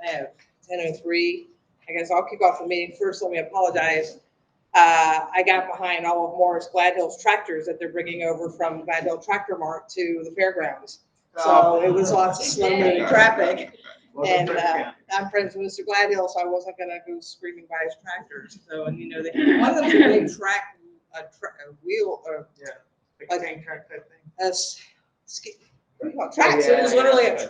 I have 10:03. I guess I'll kick off the meeting. First, let me apologize. I got behind all of Morris Gladhill's tractors that they're bringing over from Gladhill Tractor Mart to the fairgrounds. So it was lots of slow-moving trappic. And I'm friends with Mr. Gladhill, so I wasn't gonna go screaming by his tractors. So, and you know, one of them's a big a wheel, or like a tank track type thing. What do you call it? Tracks. It was literally a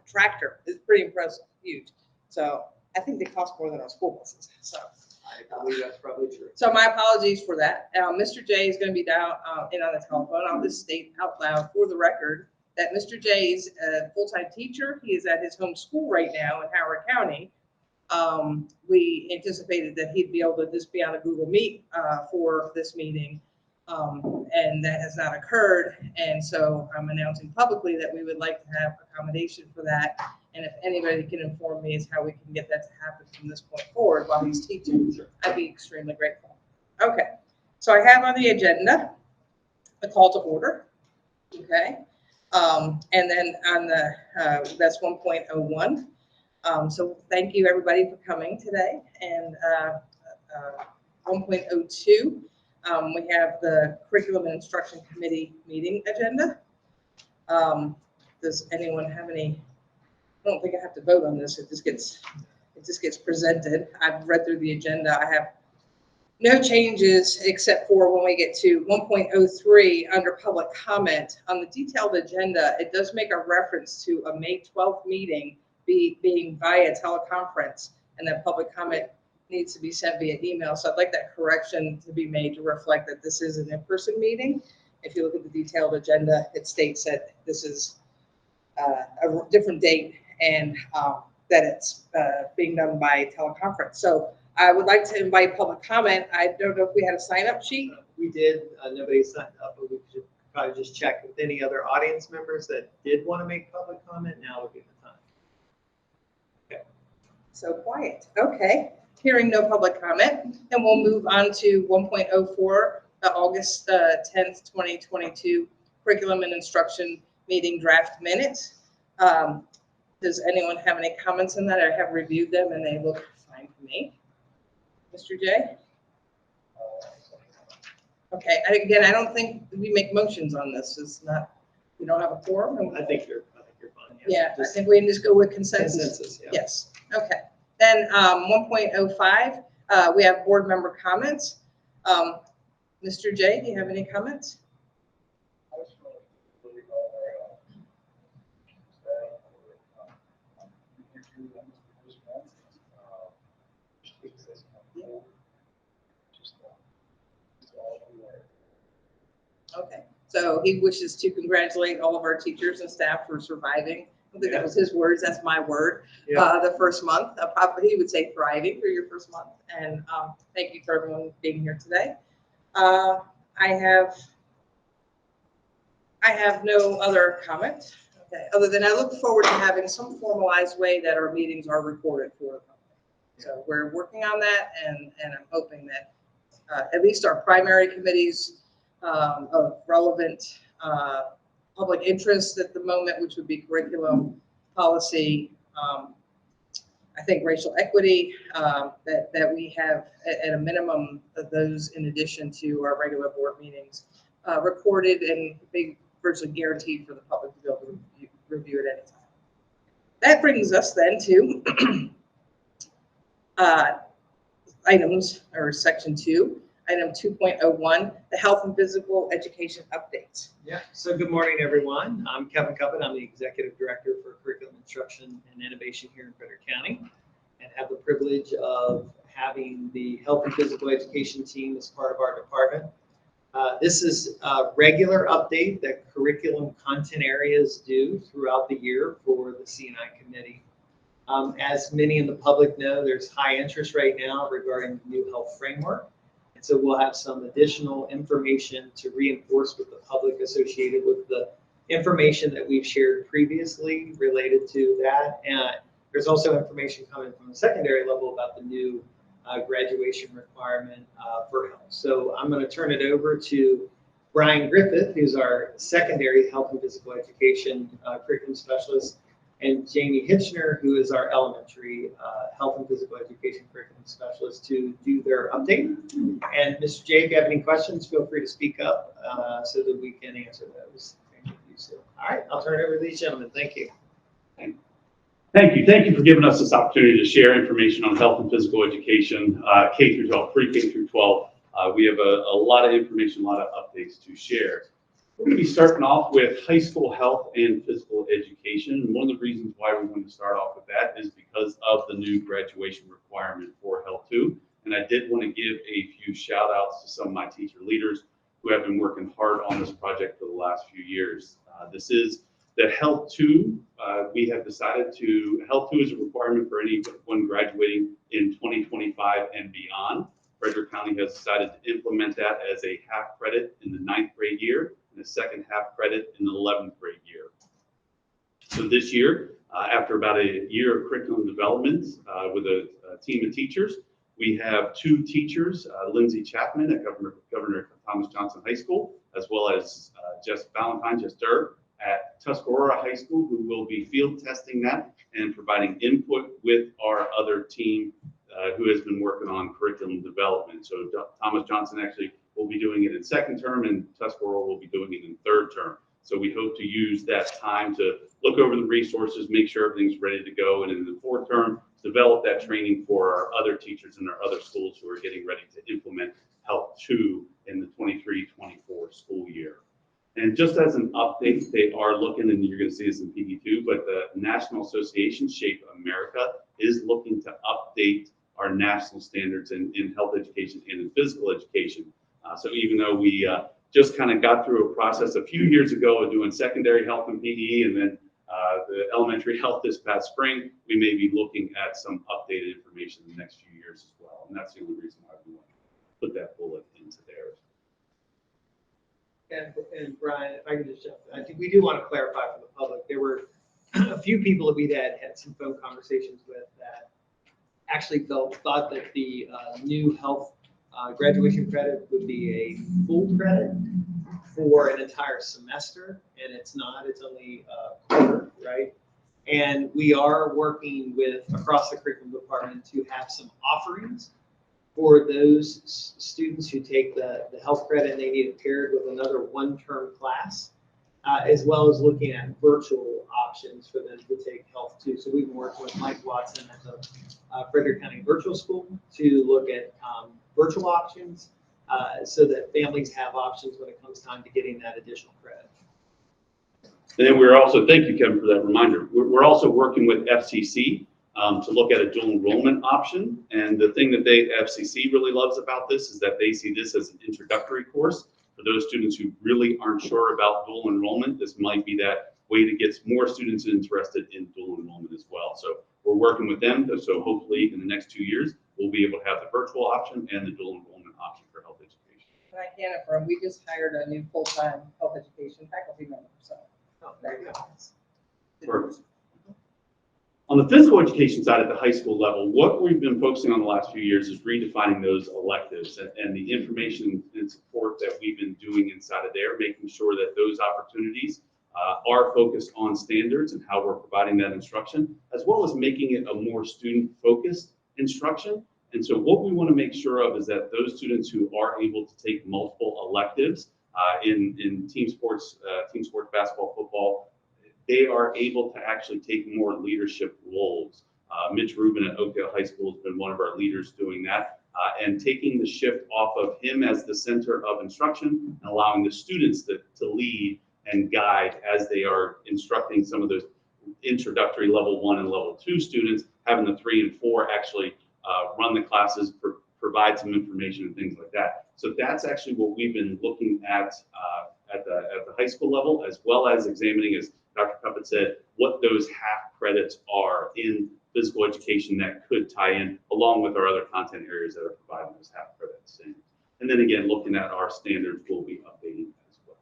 tractor. It's pretty impressive, huge. So I think they cost more than our school buses. So I believe that's probably true. So my apologies for that. Mr. J is going to be down in on the telephone. I'll just state out loud for the record that Mr. J is a full-time teacher. He is at his home school right now in Howard County. We anticipated that he'd be able to just be on a Google Meet for this meeting, and that has not occurred. And so I'm announcing publicly that we would like to have accommodation for that. And if anybody can inform me as how we can get that to happen from this point forward while he's teaching, I'd be extremely grateful. Okay, so I have on the agenda the call to order. Okay, and then on the that's 1.01. So thank you everybody for coming today. And 1.02, we have the Curriculum and Instruction Committee meeting agenda. Does anyone have any? I don't think I have to vote on this. It just gets presented. I've read through the agenda. I have no changes except for when we get to 1.03 under public comment. On the detailed agenda, it does make a reference to a May 12th meeting being via teleconference, and that public comment needs to be sent via email. So I'd like that correction to be made to reflect that this is an in-person meeting. If you look at the detailed agenda, it states that this is a different date and that it's being done by teleconference. So I would like to invite public comment. I don't know if we had a sign-up sheet. We did. Nobody signed up, but we should probably just check with any other audience members that did want to make public comment. Now would be the time. Okay. So quiet. Okay. Hearing no public comment, then we'll move on to 1.04, the August 10th, 2022 Curriculum and Instruction Meeting Draft Minutes. Does anyone have any comments on that? I have reviewed them and they look fine to me. Mr. J? Okay, and again, I don't think we make motions on this. It's not, we don't have a quorum. I think you're fine. Yeah, I think we can just go with consensus. Yeah. Yes, okay. Then 1.05, we have board member comments. Mr. J, do you have any comments? Okay, so he wishes to congratulate all of our teachers and staff for surviving. I don't think that was his words, that's my word. Yeah. The first month, probably he would say thriving for your first month. And thank you for everyone being here today. I have no other comment, okay, other than I look forward to having some formalized way that our meetings are recorded for the public. So we're working on that, and I'm hoping that at least our primary committees of relevant public interest at the moment, which would be curriculum, policy, I think racial equity, that we have at a minimum of those in addition to our regular board meetings recorded and be virtually guaranteed for the public to be able to review at any time. That brings us then to items, or section 2. Item 2.01, the health and physical education updates. Yeah, so good morning, everyone. I'm Kevin Cuppett. I'm the Executive Director for Curriculum Instruction and Innovation here in Frederick County, and have the privilege of having the health and physical education team as part of our department. This is a regular update that curriculum content areas do throughout the year for the C&I committee. As many in the public know, there's high interest right now regarding the new health framework. So we'll have some additional information to reinforce with the public associated with the information that we've shared previously related to that. And there's also information coming from the secondary level about the new graduation requirement for health. So I'm going to turn it over to Brian Griffith, who's our secondary health and physical education curriculum specialist, and Jamie Hitchner, who is our elementary health and physical education curriculum specialist, to do their update. And Mr. Jay, if you have any questions, feel free to speak up so that we can answer those. So, all right, I'll turn it over to these gentlemen. Thank you. Thank you. Thank you for giving us this opportunity to share information on health and physical education, K through 12, pre-K through 12. We have a lot of information, a lot of updates to share. We're going to be starting off with high school health and physical education. And one of the reasons why we want to start off with that is because of the new graduation requirement for Health 2. And I did want to give a few shout outs to some of my teacher leaders who have been working hard on this project for the last few years. This is the Health 2. We have decided to, Health 2 is a requirement for anyone graduating in 2025 and beyond. Frederick County has decided to implement that as a half credit in the 9th grade year and a second half credit in the 11th grade year. So this year, after about a year of curriculum development with a team of teachers, we have 2 teachers, Lindsay Chapman at Governor Thomas Johnson High School, as well as Jess Valentine, at Tuscarora High School, who will be field testing that and providing input with our other team who has been working on curriculum development. So Thomas Johnson actually will be doing it in 2nd term and Tuscarora will be doing it in 3rd term. So we hope to use that time to look over the resources, make sure everything's ready to go, and in the 4th term, develop that training for our other teachers in our other schools who are getting ready to implement Health 2 in the 23-24 school year. And just as an update, they are looking, and you're going to see this in PD2, but the National Association, Shape America, is looking to update our national standards in health education and in physical education. So even though we just kind of got through a process a few years ago of doing secondary health and PE and then the elementary health this past spring, we may be looking at some updated information in the next few years as well. And that's the only reason why we want to put that bullet into there. And Brian, if I can just jump, I think we do want to clarify for the public, there were a few people that we'd had some phone conversations with that actually thought that the new health graduation credit would be a full credit for an entire semester, and it's not, it's only a quarter, right? And we are working with, across the curriculum department, to have some offerings for those students who take the health credit and they need it paired with another 1-term class, as well as looking at virtual options for them to take Health 2. So we've been working with Mike Watson at the Frederick County Virtual School to look at virtual options so that families have options when it comes time to getting that additional credit. And then we're also, thank you, Kevin, for that reminder. We're also working with FCC to look at a dual enrollment option. And the thing that FCC really loves about this is that they see this as an introductory course. For those students who really aren't sure about dual enrollment, this might be that way to get more students interested in dual enrollment as well. So we're working with them, so hopefully in the next 2 years, we'll be able to have the virtual option and the dual enrollment option for health education. And I can affirm, we just hired a new full-time health education faculty member, so. There you go. Perfect. On the physical education side at the high school level, what we've been focusing on the last few years is redefining those electives and the information and support that we've been doing inside of there, making sure that those opportunities are focused on standards and how we're providing that instruction, as well as making it a more student-focused instruction. And so what we want to make sure of is that those students who are able to take multiple electives in team sports, basketball, football, they are able to actually take more leadership roles. Mitch Rubin at Oakdale High School has been one of our leaders doing that and taking the shift off of him as the center of instruction and allowing the students to lead and guide as they are instructing some of those introductory level 1 and level 2 students, having the 3 and 4 actually run the classes, provide some information and things like that. So that's actually what we've been looking at the high school level, as well as examining, as Dr. Cuppett said, what those half credits are in physical education that could tie in along with our other content areas that are providing those half credits. And then again, looking at our standards, we'll be updating as well.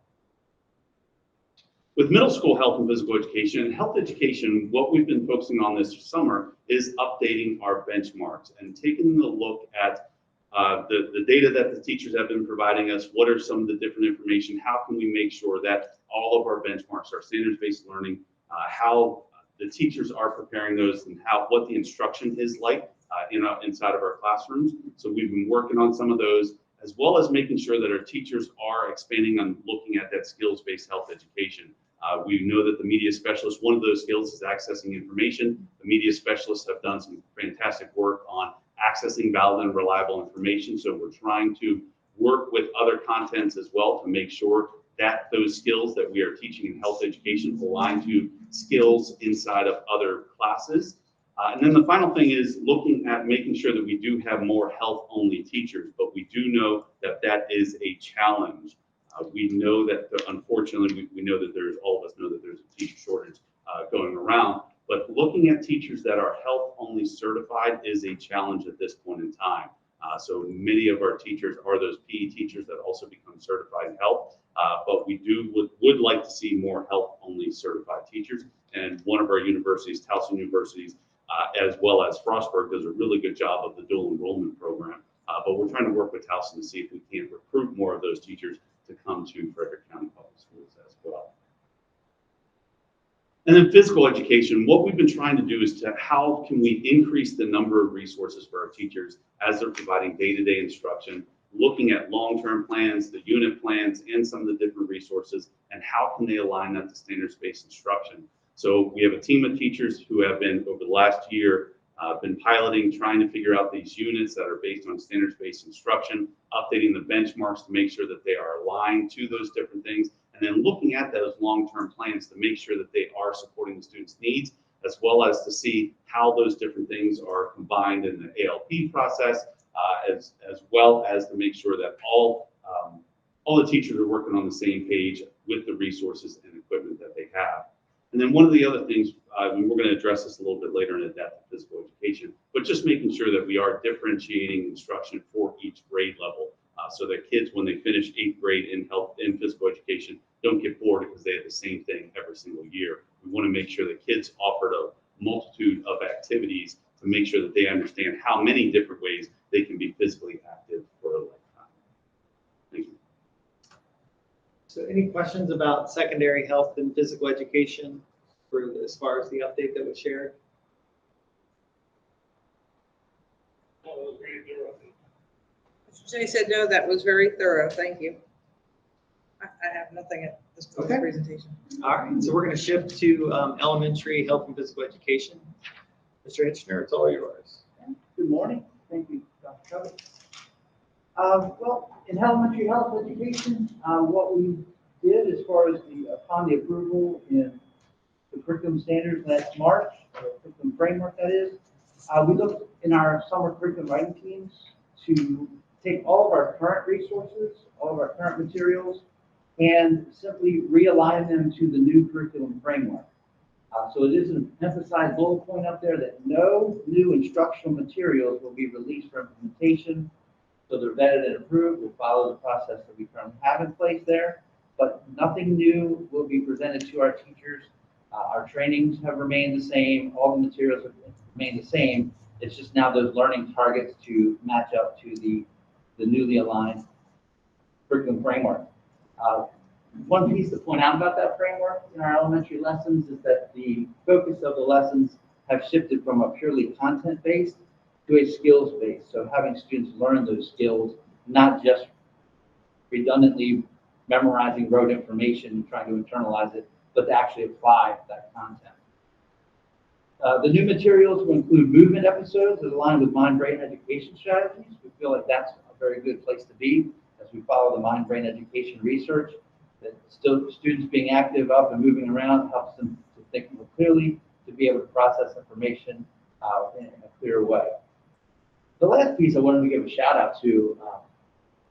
With middle school health and physical education, what we've been focusing on this summer is updating our benchmarks and taking a look at the data that the teachers have been providing us. What are some of the different information? How can we make sure that all of our benchmarks, our standards-based learning, how the teachers are preparing those and what the instruction is like inside of our classrooms. So we've been working on some of those, as well as making sure that our teachers are expanding on looking at that skills-based health education. We know that the media specialists, one of those skills is accessing information. The media specialists have done some fantastic work on accessing valid and reliable information. So we're trying to work with other contents as well to make sure that those skills that we are teaching in health education align to skills inside of other classes. And then the final thing is looking at making sure that we do have more health-only teachers, but we do know that that is a challenge. We know that, unfortunately, we know that all of us know that there's a teacher shortage going around, but looking at teachers that are health-only certified is a challenge at this point in time. So many of our teachers are those PE teachers that also become certified in health, but we would like to see more health-only certified teachers. And one of our universities, Towson Universities, as well as Frostburg, does a really good job of the dual enrollment program. But we're trying to work with Towson to see if we can recruit more of those teachers to come to Frederick County Public Schools as well. And then physical education, what we've been trying to do is how can we increase the number of resources for our teachers as they're providing day-to-day instruction, looking at long-term plans, the unit plans, and some of the different resources, and how can they align that to standards-based instruction. So we have a team of teachers who have been, over the last year, been piloting, trying to figure out these units that are based on standards-based instruction, updating the benchmarks to make sure that they are aligned to those different things, and then looking at those long-term plans to make sure that they are supporting the students' needs, as well as to see how those different things are combined in the ALP process, as well as to make sure that all the teachers are working on the same page with the resources and equipment that they have. And then one of the other things, and we're going to address this a little bit later in Adapt to Physical Education, but just making sure that we are differentiating instruction for each grade level, so that kids, when they finish 8th grade in physical education, don't get bored because they have the same thing every single year. We want to make sure that kids offered a multitude of activities to make sure that they understand how many different ways they can be physically active for a lifetime. Thank you. So any questions about secondary health and physical education as far as the update that was shared? Mr. Jay said no, that was very thorough. Thank you. I have nothing at this point in the presentation. All right, so we're going to shift to elementary health and physical education. Mr. Hitchner, it's all yours. Good morning. Thank you, Dr. Covey. Well, in elementary health education, what we did as far as upon the approval in the curriculum standards last March, the curriculum framework that is, we looked in our summer curriculum writing teams to take all of our current resources, all of our current materials, and simply realign them to the new curriculum framework. So it is an emphasized bullet point up there that no new instructional materials will be released for implementation. So they're vetted and approved. We'll follow the process that we currently have in place there, but nothing new will be presented to our teachers. Our trainings have remained the same. All the materials have remained the same. It's just now those learning targets to match up to the newly aligned curriculum framework. One piece to point out about that framework in our elementary lessons is that the focus of the lessons have shifted from a purely content-based to a skills-based. So having students learn those skills, not just redundantly memorizing rote information and trying to internalize it, but to actually apply that content. The new materials will include movement episodes that align with mind-brain education strategies. We feel like that's a very good place to be as we follow the mind-brain education research. That still students being active up and moving around helps them to think more clearly, to be able to process information in a clear way. The last piece I wanted to give a shout out to,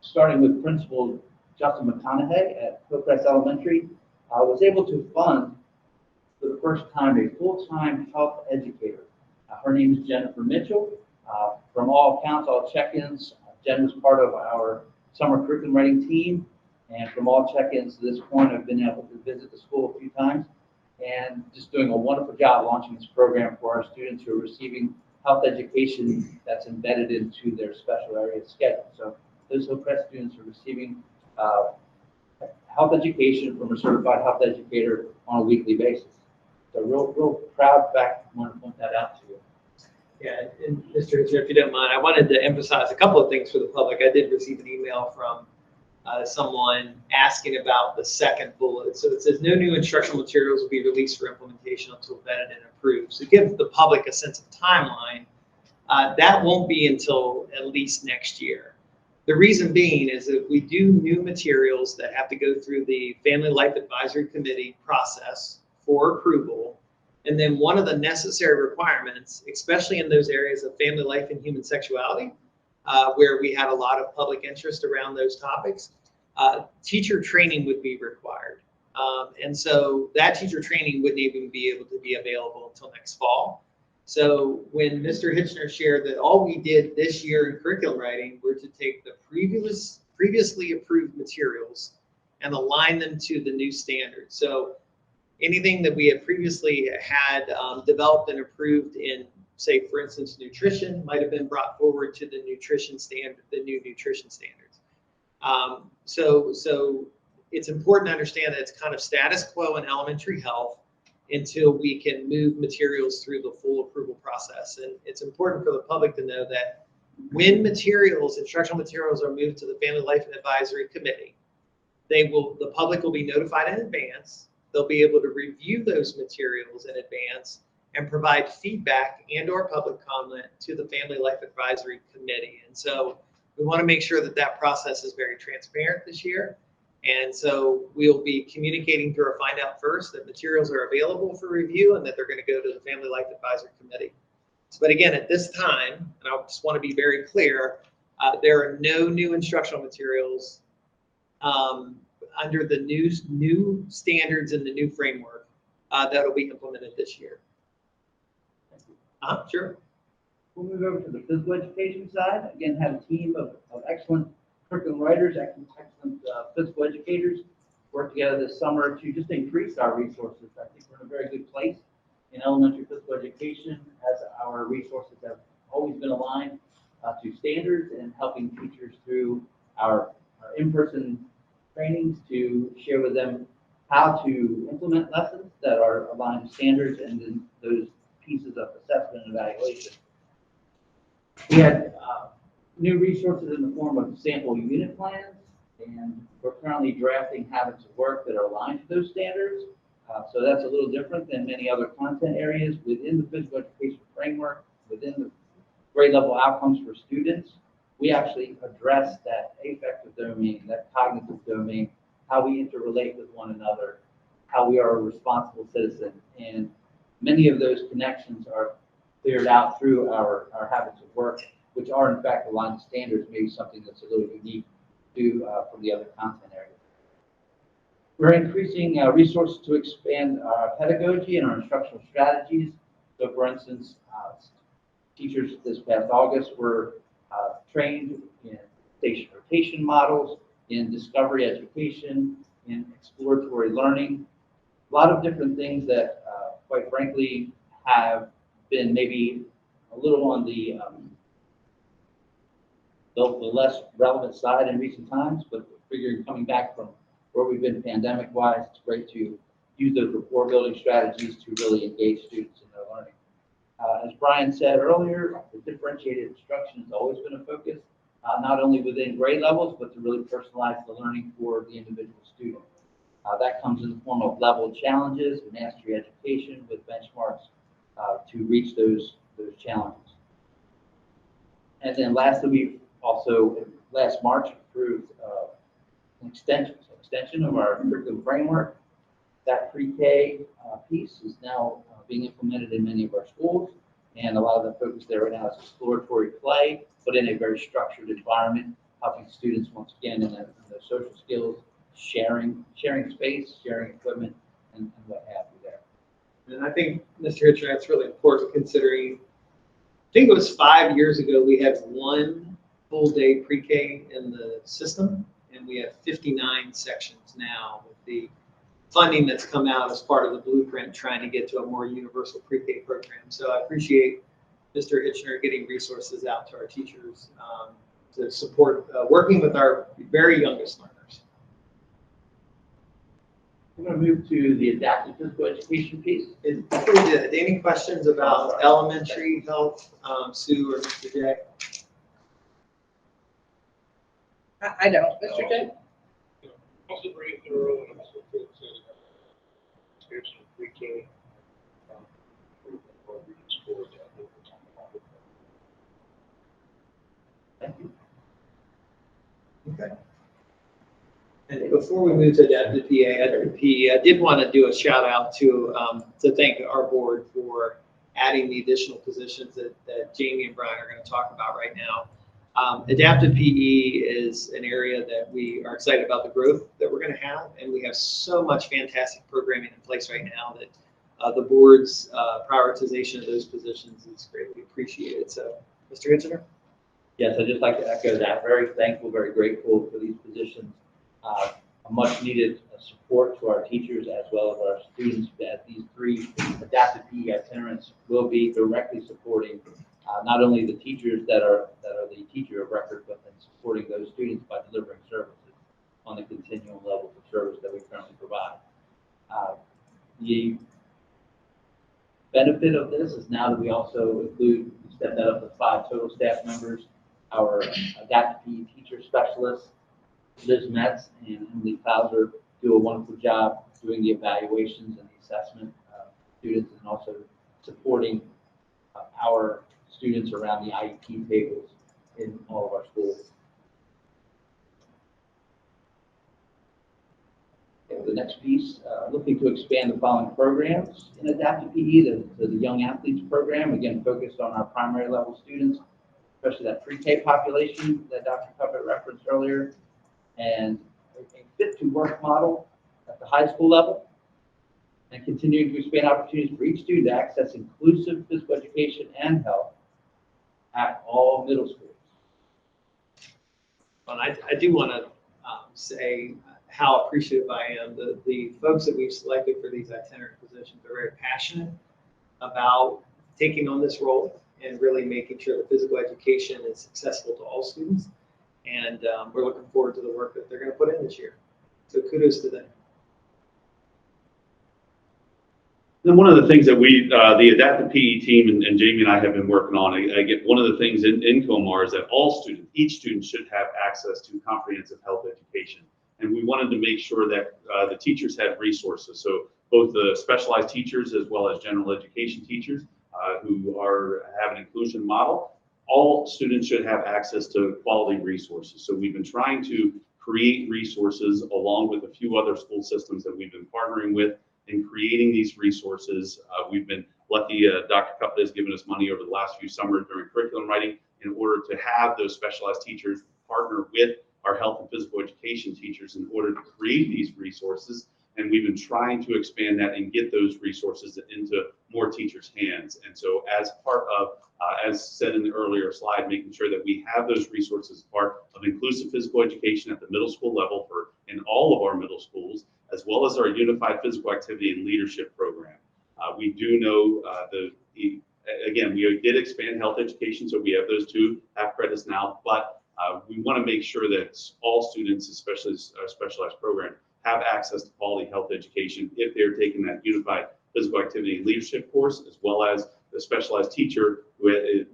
starting with Principal Justin McConaughey at Hillcrest Elementary, was able to fund for the first time a full-time health educator. Her name is Jennifer Mitchell. From all accounts, all check-ins, Jen was part of our summer curriculum writing team. And from all check-ins to this point, I've been able to visit the school a few times and just doing a wonderful job launching this program for our students who are receiving health education that's embedded into their special area schedule. So those Hillcrest students are receiving health education from a certified health educator on a weekly basis. So real proud fact, I want to point that out to you. Yeah, and Mr. Hitchner, if you don't mind, I wanted to emphasize a couple of things for the public. I did receive an email from someone asking about the second bullet. So it says no new instructional materials will be released for implementation until vetted and approved. So give the public a sense of timeline. That won't be until at least next year. The reason being is that we do new materials that have to go through the Family Life Advisory Committee process for approval. And then one of the necessary requirements, especially in those areas of family life and human sexuality, where we had a lot of public interest around those topics, teacher training would be required. And so that teacher training wouldn't even be able to be available until next fall. So when Mr. Hitchner shared that all we did this year in curriculum writing were to take the previously approved materials and align them to the new standards. So anything that we had previously had developed and approved in, say, for instance, nutrition, might have been brought forward to the nutrition standard, the new nutrition standards. So it's important to understand that it's kind of status quo in elementary health until we can move materials through the full approval process. And it's important for the public to know that when materials, instructional materials, are moved to the Family Life and Advisory Committee, the public will be notified in advance. They'll be able to review those materials in advance and provide feedback and/or public comment to the Family Life Advisory Committee. And so we want to make sure that that process is very transparent this year. And so we'll be communicating through our Find Out First that materials are available for review and that they're going to go to the Family Life Advisory Committee. But again, at this time, and I just want to be very clear, there are no new instructional materials under the new standards and the new framework that will be implemented this year. Sure. We'll move over to the physical education side. Again, have a team of excellent curriculum writers, excellent physical educators work together this summer to just increase our resources. I think we're in a very good place in elementary physical education, as our resources have always been aligned to standards and helping teachers through our in-person trainings to share with them how to implement lessons that are aligned to standards and then those pieces of assessment and evaluation. We had new resources in the form of sample unit plans, and we're currently drafting habits of work that are aligned to those standards. So that's a little different than many other content areas within the physical education framework, within the grade level outcomes for students. We actually address that affective domain, that cognitive domain, how we interrelate with one another, how we are a responsible citizen. And many of those connections are cleared out through our habits of work, which are in fact aligned to standards, maybe something that's a little unique to from the other content areas. We're increasing resources to expand our pedagogy and our instructional strategies. So for instance, teachers this past August were trained in station rotation models, in discovery education, in exploratory learning, a lot of different things that quite frankly have been maybe a little on the less relevant side in recent times, but figuring coming back from where we've been pandemic-wise, it's great to use those rapport-building strategies to really engage students in their learning. As Brian said earlier, the differentiated instruction has always been a focus, not only within grade levels, but to really personalize the learning for the individual student. That comes in the form of level challenges, mastery education with benchmarks to reach those challenges. And then lastly, we also, last March, approved an extension of our curriculum framework. That pre-K piece is now being implemented in many of our schools, and a lot of the focus there right now is exploratory play, but in a very structured environment, helping students once again in their social skills, sharing space, sharing equipment, and what have you there. And I think, Mr. Hitchner, that's really important considering, I think it was 5 years ago, we had one full day pre-K in the system, and we have 59 sections now with the funding that's come out as part of the blueprint trying to get to a more universal pre-K program. So I appreciate Mr. Hitchner getting resources out to our teachers to support working with our very youngest learners. We're going to move to the adaptive physical education piece. And before we do that, any questions about elementary health, Sue or Mr. J? I don't, Mr. J? Also very thorough and also good to there's some pre-K. Thank you. Okay. And before we move to adaptive PE, I did want to do a shout out to thank our board for adding the additional positions that Jamie and Brian are going to talk about right now. Adaptive PE is an area that we are excited about the growth that we're going to have, and we have so much fantastic programming in place right now that the board's prioritization of those positions is greatly appreciated. So, Mr. Hitchener? Yes, I'd just like to echo that. Very thankful, very grateful for these positions. A much needed support to our teachers as well as our students, that these three adaptive PE itinerants will be directly supporting not only the teachers that are the teacher of record, but then supporting those students by delivering services on the continuum level of service that we currently provide. The benefit of this is now that we also include, step that up to 5 total staff members, our adaptive PE teacher specialists, Liz Metz and Emily Fauser, do a wonderful job doing the evaluations and the assessment of students, and also supporting our students around the IEP tables in all of our schools. Okay, the next piece, looking to expand the following programs in adaptive PE, the Young Athletes program, again focused on our primary level students, especially that pre-K population that Dr. Cuppett referenced earlier, and a fit to work model at the high school level, and continuing to expand opportunities for each student to access inclusive physical education and health at all middle schools. Well, I do want to say how appreciative I am. The folks that we've selected for these itinerant positions are very passionate about taking on this role and really making sure that physical education is accessible to all students. And we're looking forward to the work that they're going to put in this year. So kudos to them. Then one of the things that the adaptive PE team and Jamie and I have been working on, again, one of the things in Comar is that each student should have access to comprehensive health education. And we wanted to make sure that the teachers had resources. So both the specialized teachers as well as general education teachers who have an inclusion model, all students should have access to quality resources. So we've been trying to create resources along with a few other school systems that we've been partnering with in creating these resources. We've been lucky, Dr. Cuppett has given us money over the last few summers during curriculum writing in order to have those specialized teachers partner with our health and physical education teachers in order to create these resources. And we've been trying to expand that and get those resources into more teachers' hands. And so as part of, as said in the earlier slide, making sure that we have those resources as part of inclusive physical education at the middle school level in all of our middle schools, as well as our unified physical activity and leadership program. We do know again, we did expand health education, so we have those 2 half credits now, but we want to make sure that all students, especially our specialized program, have access to quality health education if they're taking that unified physical activity and leadership course, as well as the specialized teacher who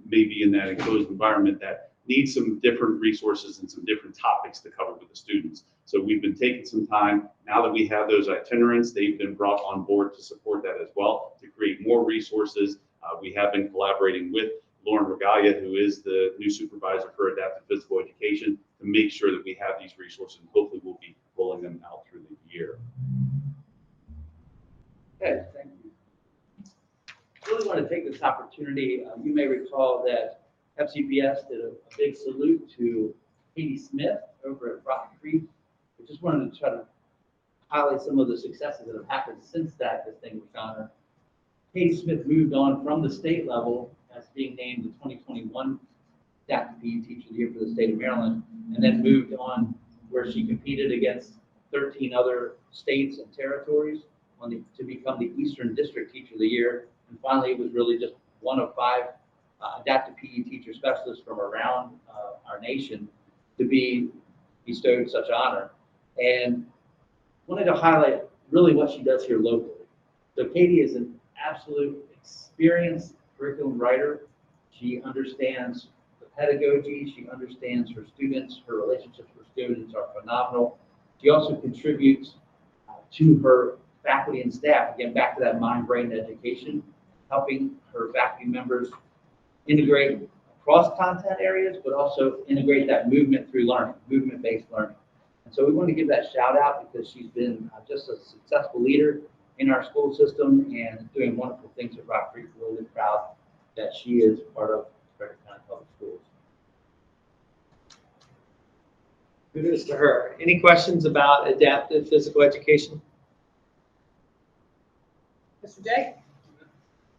may be in that enclosed environment that needs some different resources and some different topics to cover with the students. So we've been taking some time. Now that we have those itinerants, they've been brought on board to support that as well, to create more resources. We have been collaborating with Lauren Regalia, who is the new supervisor for adaptive physical education, to make sure that we have these resources, and hopefully we'll be rolling them out through the year. Okay, thank you. I really want to take this opportunity. You may recall that FCPS did a big salute to Katie Smith over at Rock Creek. I just wanted to try to highlight some of the successes that have happened since that distinguished honor. Katie Smith moved on from the state level as being named the 2021 adaptive PE Teacher of the Year for the state of Maryland, and then moved on where she competed against 13 other states and territories to become the Eastern District Teacher of the Year. And finally, it was really just one of 5 adaptive PE teacher specialists from around our nation to be bestowed such honor. And wanted to highlight really what she does here locally. So Katie is an absolute experienced curriculum writer. She understands the pedagogy, she understands her students, her relationships with students are phenomenal. She also contributes to her faculty and staff, again, back to that mind-brain education, helping her faculty members integrate across content areas, but also integrate that movement through learning, movement-based learning. And so we want to give that shout out because she's been just a successful leader in our school system and doing wonderful things at Rock Creek. We're really proud that she is part of Frederick County Public Schools. Kudos to her. Any questions about adaptive physical education? Mr. Jay?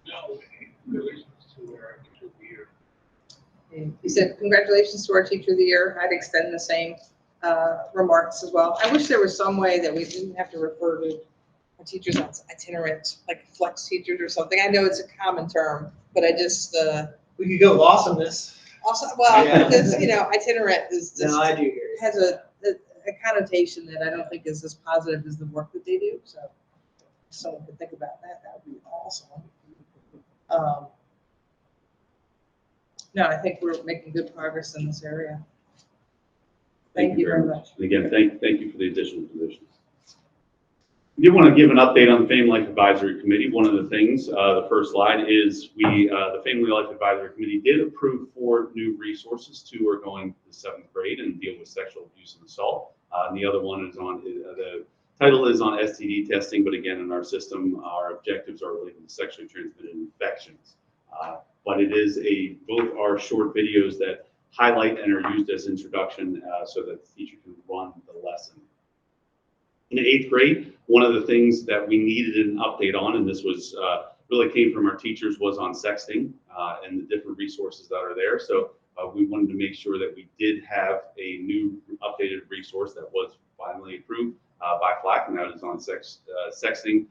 No, congratulations to our teacher of the year. He said, congratulations to our teacher of the year. I'd extend the same remarks as well. I wish there was some way that we didn't have to refer to our teachers as itinerant, like flex teachers or something. I know it's a common term, but I just, We could go awesomeness. also, well, Yeah. because, you know, itinerant is just, No, I do hear you. has a connotation that I don't think is as positive as the work that they do. So if someone could think about that, that would be awesome. No, I think we're making good progress in this area. Thank you very much. And again, thank you for the additional positions. I do want to give an update on the Family Life Advisory Committee. One of the things, the first slide is the Family Life Advisory Committee did approve 4 new resources. 2 are going to the 7th grade and deal with sexual abuse and assault. And the other one is on, the title is on STD testing, but again, in our system, our objectives are related to sexually transmitted infections. But it is both are short videos that highlight and are used as introduction so that the teacher can run the lesson. In the 8th grade, one of the things that we needed an update on, and this was really came from our teachers, was on sexting and the different resources that are there. So we wanted to make sure that we did have a new updated resource that was finally approved by FLAC, and that is on sexting.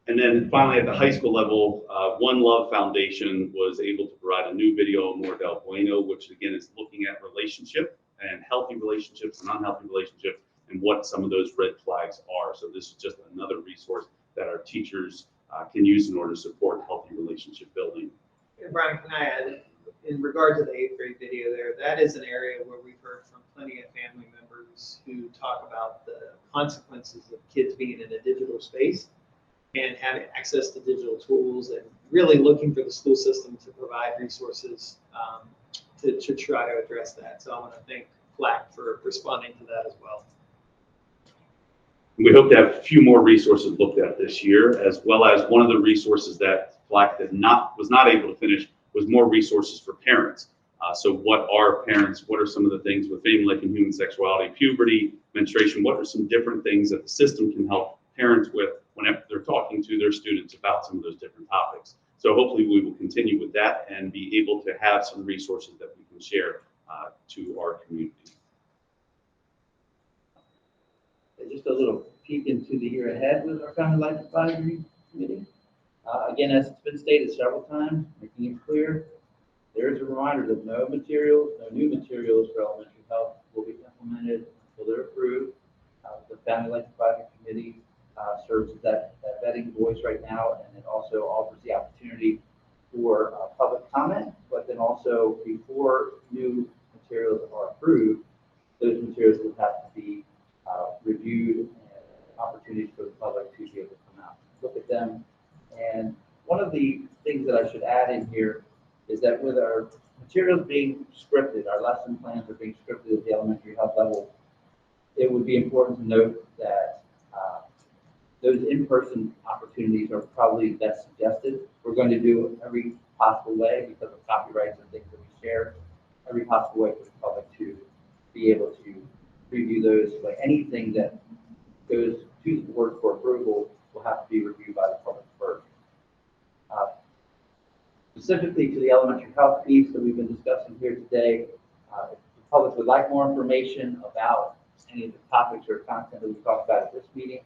And then finally, at the high school level, One Love Foundation was able to provide a new video, Amor del Bueno, which again is looking at relationship and healthy relationships and unhealthy relationships and what some of those red flags are. So this is just another resource that our teachers can use in order to support healthy relationship building. And Brian, can I add, in regard to the 8th grade video there, that is an area where we've heard from plenty of family members who talk about the consequences of kids being in a digital space and having access to digital tools and really looking for the school system to provide resources to try to address that. So I want to thank FLAC for responding to that as well. We hope to have a few more resources looked at this year, as well as one of the resources that FLAC was not able to finish was more resources for parents. So what are parents, what are some of the things with family life and human sexuality, puberty, menstruation, what are some different things that the system can help parents with whenever they're talking to their students about some of those different topics. So hopefully we will continue with that and be able to have some resources that we can share to our community. Just a little peek into the year ahead with our Family Life Advisory Committee. Again, as it's been stated several times, making it clear, there is a reminder that no new materials for elementary health will be implemented until they're approved. The Family Life Advisory Committee serves as that vetting voice right now, and it also offers the opportunity for public comment, but then also before new materials are approved, those materials will have to be reviewed and opportunities for the public to be able to come out, look at them. And one of the things that I should add in here is that with our materials being scripted, our lesson plans are being scripted at the elementary health level, it would be important to note that those in-person opportunities are probably best suggested. We're going to do every possible way because of copyrights and things that we share, every possible way for the public to be able to review those. Like anything that goes to the board for approval will have to be reviewed by the public first. Specifically to the elementary health piece that we've been discussing here today, if the public would like more information about any of the topics or content that we talked about at this meeting,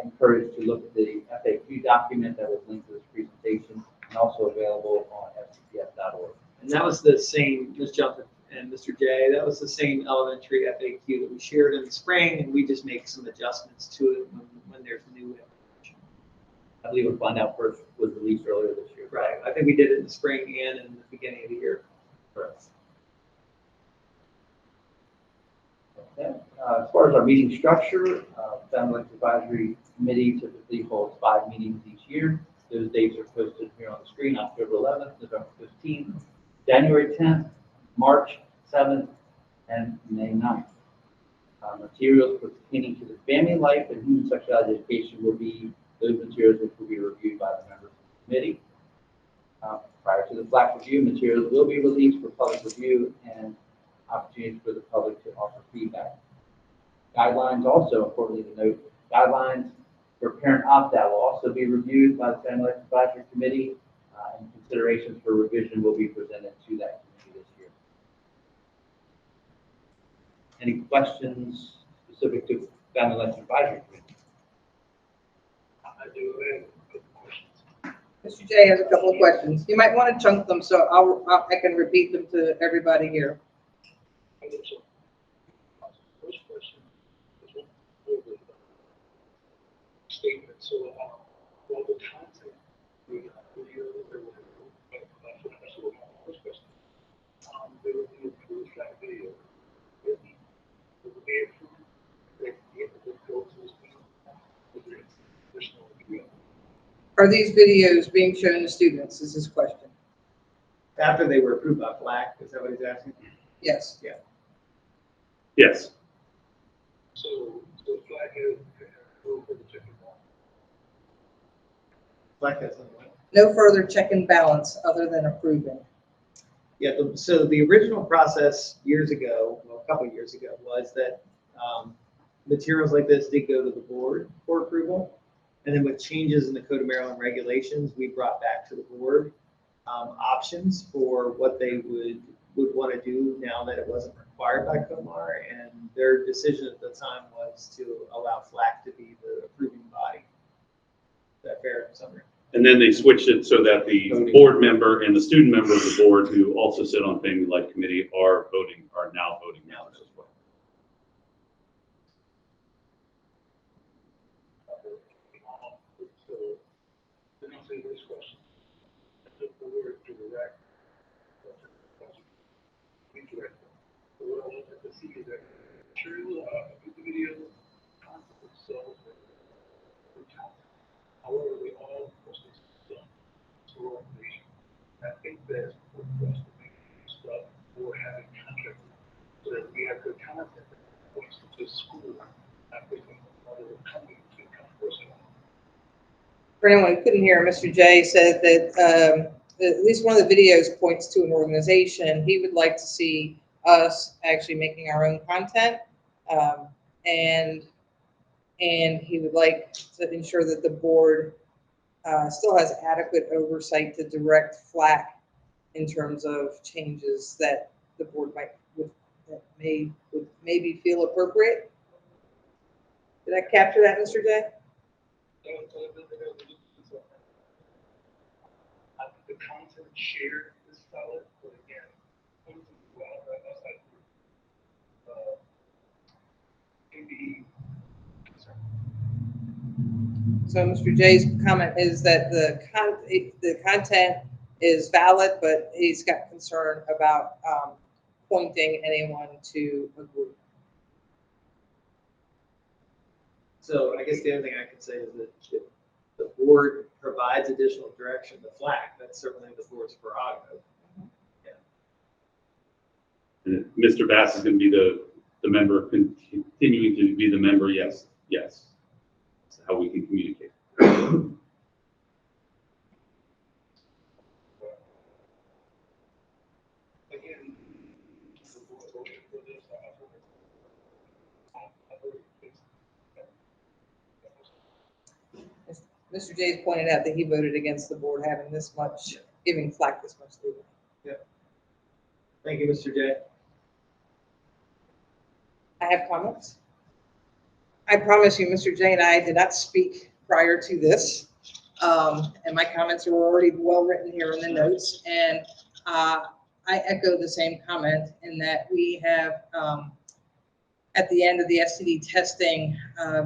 encouraged to look at the FAQ document that was linked to this presentation and also available on fcps.org. And that was the same, Ms. Jumpin and Mr. J, that was the same elementary FAQ that we shared in the spring, and we just make some adjustments to it when there's new information. I believe we'll find out first was released earlier this year. Right, I think we did it in the spring and in the beginning of the year. Correct. Okay. As far as our meeting structure, Family Life Advisory Committee typically holds 5 meetings each year. Those dates are posted here on the screen: October 11th, November 15th, January 10th, March 7th, and May 9th. Materials pertaining to the family life and human sexuality education will be those materials which will be reviewed by the members of the committee. Prior to the FLAC review, materials will be released for public review and opportunities for the public to offer feedback. Guidelines also, importantly to note, guidelines for parent opt-out will also be reviewed by the Family Life Advisory Committee, and considerations for revision will be presented to that committee this year. Any questions specific to Family Life Advisory Committee? I do have a couple questions. Mr. J has a couple of questions. You might want to chunk them so I can repeat them to everybody here. I think so. First question is what over the statement. So, well, the content, the video, there were, that's what my first question. There will be approved that video. Will be approved that it will go to the student. Is there additional video? Are these videos being shown to students, is his question? After they were approved by FLAC, is that what he's asking? Yes. Yes. So flag has approved for the chicken ball. FLAC has something like. No further check and balance other than approving. Yeah, so the original process years ago, well, a couple of years ago, was that materials like this did go to the board for approval. And then with changes in the Code of Maryland regulations, we brought back to the board options for what they would want to do now that it wasn't required by COMAR. And their decision at the time was to allow FLAC to be the approving body. Is that fair summary? And then they switched it so that the board member and the student member of the board who also sit on Family Life Committee are now voting members as well. So, then I'll say this question. The board direct, so what I want to see is that material, the video, content itself, however, we all mostly done. So, I think that's important for us to make stuff or having contract so that we have good content that points to the school, not basically other company to come first. For anyone who couldn't hear, Mr. J said that at least one of the videos points to an organization. He would like to see us actually making our own content, and he would like to ensure that the board still has adequate oversight to direct FLAC in terms of changes that the board would maybe feel appropriate. Did I capture that, Mr. J? The content shared is solid, but again, maybe. So Mr. J's comment is that the content is valid, but he's got concern about pointing anyone to a group. So I guess the other thing I could say is that if the board provides additional direction to FLAC, that's certainly the board's prerogative. And Mr. Bass is going to be the member, continuing to be the member. Yes. That's how we can communicate. Again, the board voted for this, Mr. J's pointed out that he voted against the board having this much, giving FLAC this much leeway. Thank you, Mr. J. I have comments. I promise you, Mr. J and I did not speak prior to this. And my comments are already well written here in the notes. And I echo the same comment in that we have at the end of the STD testing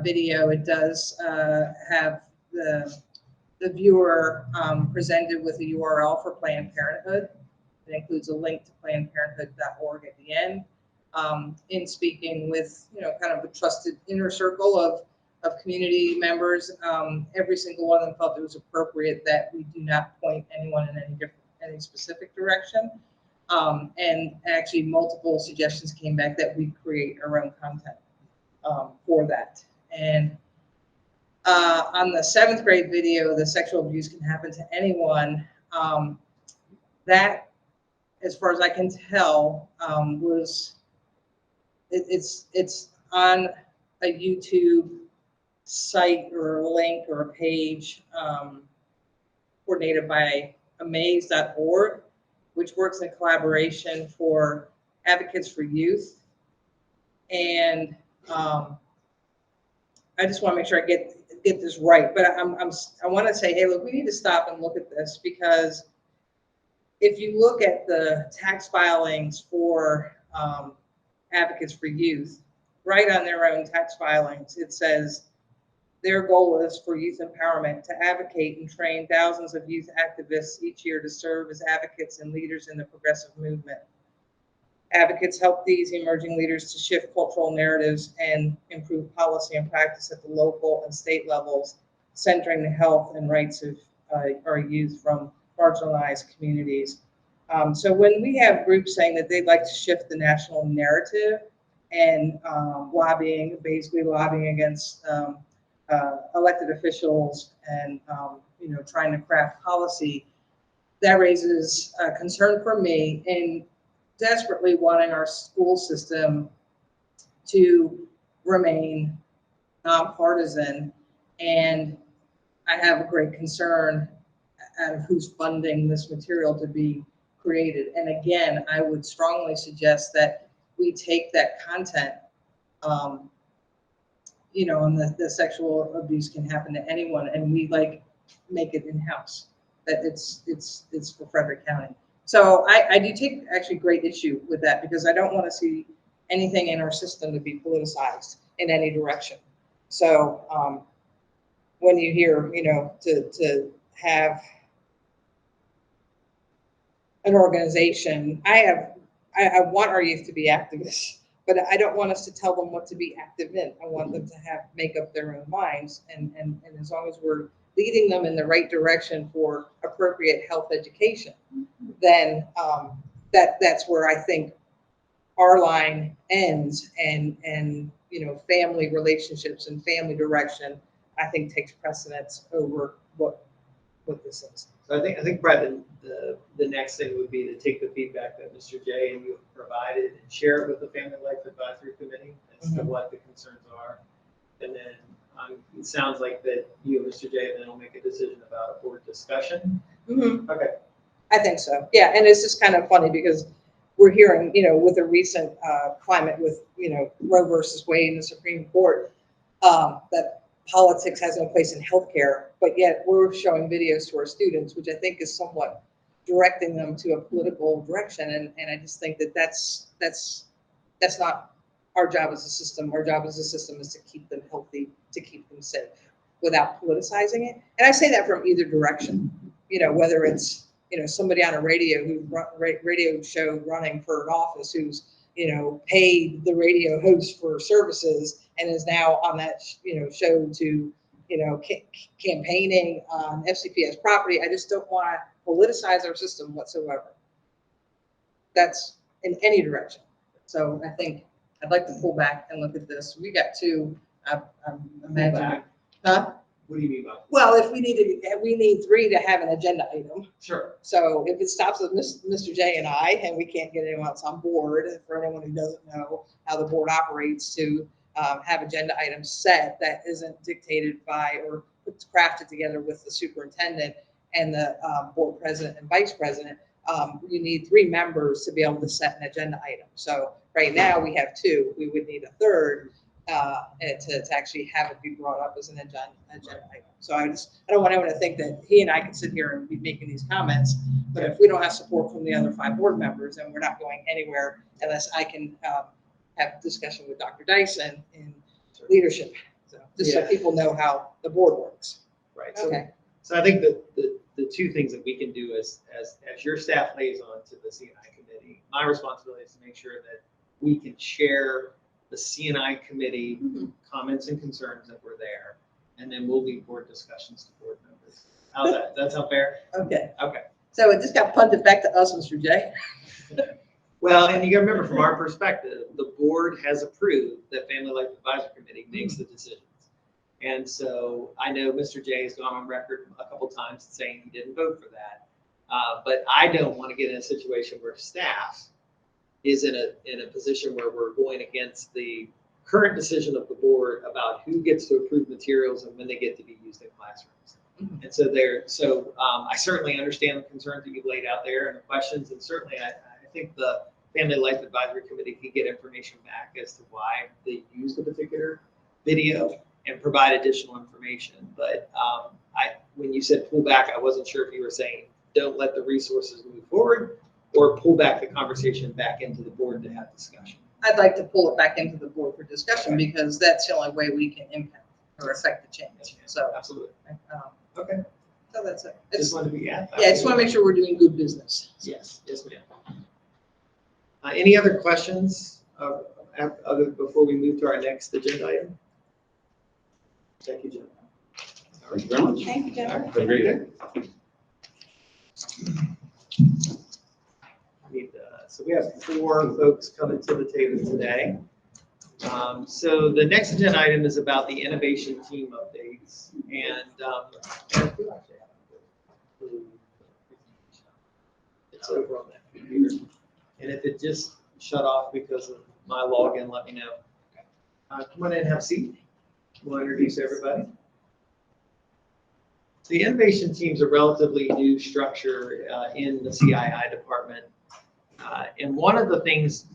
video, it does have the viewer presented with a URL for Planned Parenthood. It includes a link to plannedparenthood.org at the end. In speaking with, kind of a trusted inner circle of community members, every single one of them felt it was appropriate that we do not point anyone in any specific direction. And actually multiple suggestions came back that we create our own content for that. And on the 7th grade video, the sexual abuse can happen to anyone. That, as far as I can tell, it's on a YouTube site or a link or a page coordinated by amaze.org, which works in collaboration for Advocates for Youth. And I just want to make sure I get this right, but I want to say, hey, look, we need to stop and look at this, because if you look at the tax filings for Advocates for Youth, right on their own tax filings, it says their goal is for youth empowerment to advocate and train thousands of youth activists each year to serve as advocates and leaders in the progressive movement. Advocates help these emerging leaders to shift cultural narratives and improve policy and practice at the local and state levels, centering the health and rights of our youth from marginalized communities. So when we have groups saying that they'd like to shift the national narrative and basically lobbying against elected officials and trying to craft policy, that raises a concern for me in desperately wanting our school system to remain nonpartisan. And I have a great concern of who's funding this material to be created. And again, I would strongly suggest that we take that content, and the sexual abuse can happen to anyone, and we make it in-house, that it's for Frederick County. So I do take actually great issue with that, because I don't want to see anything in our system to be politicized in any direction. So when you hear, to have an organization, I want our youth to be activists, but I don't want us to tell them what to be active in. I want them to make up their own minds, and as long as we're leading them in the right direction for appropriate health education, then that's where I think our line ends, and family relationships and family direction, I think, takes precedence over what this is. So I think Brett, the next thing would be to take the feedback that Mr. J and you have provided and share it with the Family Life Advisory Committee as to what the concerns are. And then it sounds like that you and Mr. J then will make a decision about a board discussion. Mm-hmm. Okay. I think so. Yeah, and it's just kind of funny because we're hearing, with a recent climate with, Roe versus Wade in the Supreme Court, that politics has no place in healthcare, but yet we're showing videos to our students, which I think is somewhat directing them to a political direction. And I just think that that's not our job as a system. Our job as a system is to keep them healthy, to keep them safe without politicizing it. And I say that from either direction, whether it's, somebody on a radio show running for an office who's, paid the radio host for services and is now on that, show to, campaigning on FCPS property. I just don't want to politicize our system whatsoever. That's in any direction. So I think I'd like to pull back and look at this. We got two, I'm imagining. Huh? What do you mean by that? Well, if we need three to have an agenda item. Sure. So if it stops with Mr. J and I, and we can't get anyone else on board, for anyone who doesn't know how the board operates, to have agenda items set that isn't dictated by or crafted together with the superintendent and the board president and vice president, you need three members to be able to set an agenda item. So right now we have two. We would need a third to actually have it be brought up as an agenda item. So I don't want anyone to think that he and I can sit here and be making these comments, but if we don't have support from the other 5 board members, then we're not going anywhere unless I can have discussion with Dr. Dyson in leadership. So just so Yeah. people know how the board works. Right. So, Okay. so I think the two things that we can do as your staff liaison to the CNI committee, my responsibility is to make sure that we can share the CNI committee Mhm. comments and concerns that were there, and then we'll lead board discussions to board members. How's that? Does that sound fair? Okay. Okay. So it just got punted back to us, Mr. J. Well, and you gotta remember, from our perspective, the board has approved that Family Life Advisory Committee makes the decisions. And so I know Mr. J has gone on record a couple times saying he didn't vote for that. But I don't want to get in a situation where staff is in a position where we're going against the current decision of the board about who gets to approve materials and when they get to be used in classrooms. And so I certainly understand the concerns that you've laid out there and the questions, and certainly I think the Family Life Advisory Committee can get information back as to why they used a particular video and provide additional information. But when you said pull back, I wasn't sure if you were saying don't let the resources move forward or pull back the conversation back into the board to have discussion. I'd like to pull it back into the board for discussion because that's the only way we can impact or affect the change. So, Absolutely. um, Okay. so that's it. Just wanted to be, Yeah, I just want to make sure we're doing good business. Yes, yes, ma'am. Any other questions before we move to our next agenda item? Thank you, Jim. Thank you very much. Thank you, Jennifer. Have a great day. So we have 4 folks coming to the table today. So the next agenda item is about the innovation team updates. And it's over on that computer. And if it just shut off because of my login, let me know. Come on in and have a seat. We'll introduce everybody. The innovation team is a relatively new structure in the CII department. And one of the things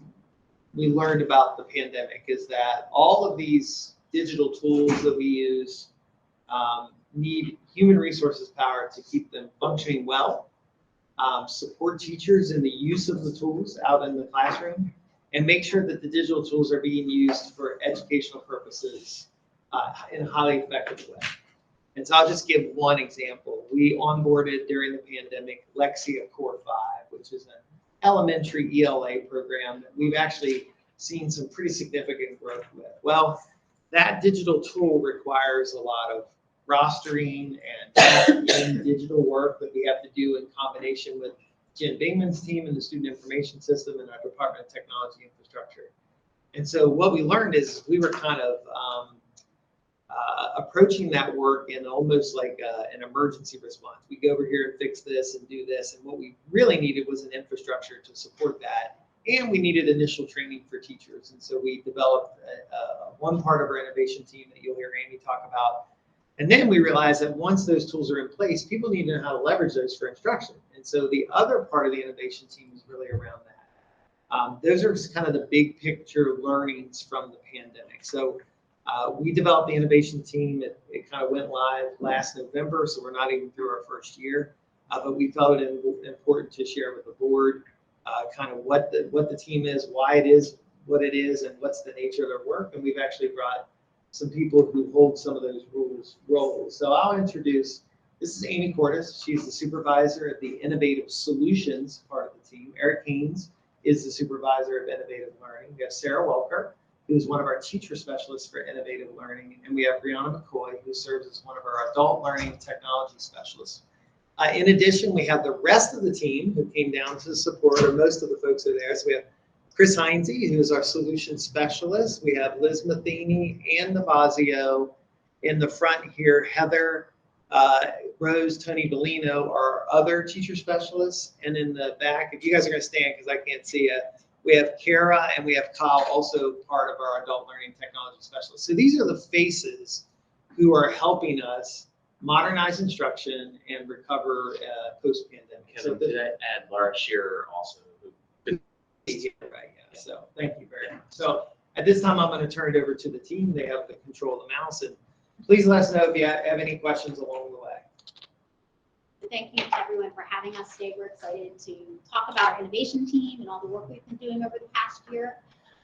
we learned about the pandemic is that all of these digital tools that we use need human resources power to keep them functioning well, support teachers in the use of the tools out in the classroom, and make sure that the digital tools are being used for educational purposes in a highly effective way. And so I'll just give one example. We onboarded during the pandemic Lexia Core 5, which is an elementary ELA program that we've actually seen some pretty significant growth with. Well, that digital tool requires a lot of rostering and digital work that we have to do in combination with Jen Bingman's team and the Student Information System and our Department of Technology Infrastructure. And so what we learned is we were kind of approaching that work in almost like an emergency response. We go over here and fix this and do this. And what we really needed was an infrastructure to support that. And we needed initial training for teachers. And so we developed one part of our innovation team that you'll hear Amy talk about. And then we realized that once those tools are in place, people need to know how to leverage those for instruction. And so the other part of the innovation team is really around that. Those are just kind of the big picture learnings from the pandemic. So we developed the innovation team. It kind of went live last November, so we're not even through our first year. But we felt it important to share with the board kind of what the team is, why it is what it is, and what's the nature of their work. And we've actually brought some people who hold some of those roles. So I'll introduce, this is Amy Cordes. She's the supervisor of the Innovative Solutions part of the team. Eric Haynes is the supervisor of Innovative Learning. We have Sarah Welker, who's one of our teacher specialists for Innovative Learning. And we have Brianna McCoy, who serves as one of our adult learning and technology specialists. In addition, we have the rest of the team who came down to support, or most of the folks are there. So we have Chris Heinze, who is our solution specialist. We have Liz Matheny, Ann Navazio. In the front here, Heather, Rose, Tony Bellino are other teacher specialists. And in the back, if you guys are going to stand because I can't see it, we have Kara and we have Kyle, also part of our adult learning technology specialists. So these are the faces who are helping us modernize instruction and recover post-pandemic. So did I add Laura Shearer also? Right, yeah. So thank you very much. So at this time, I'm going to turn it over to the team. They have the control of the mouse, and please let us know if you have any questions along the way. Thank you to everyone for having us today. We're excited to talk about our innovation team and all the work we've been doing over the past year.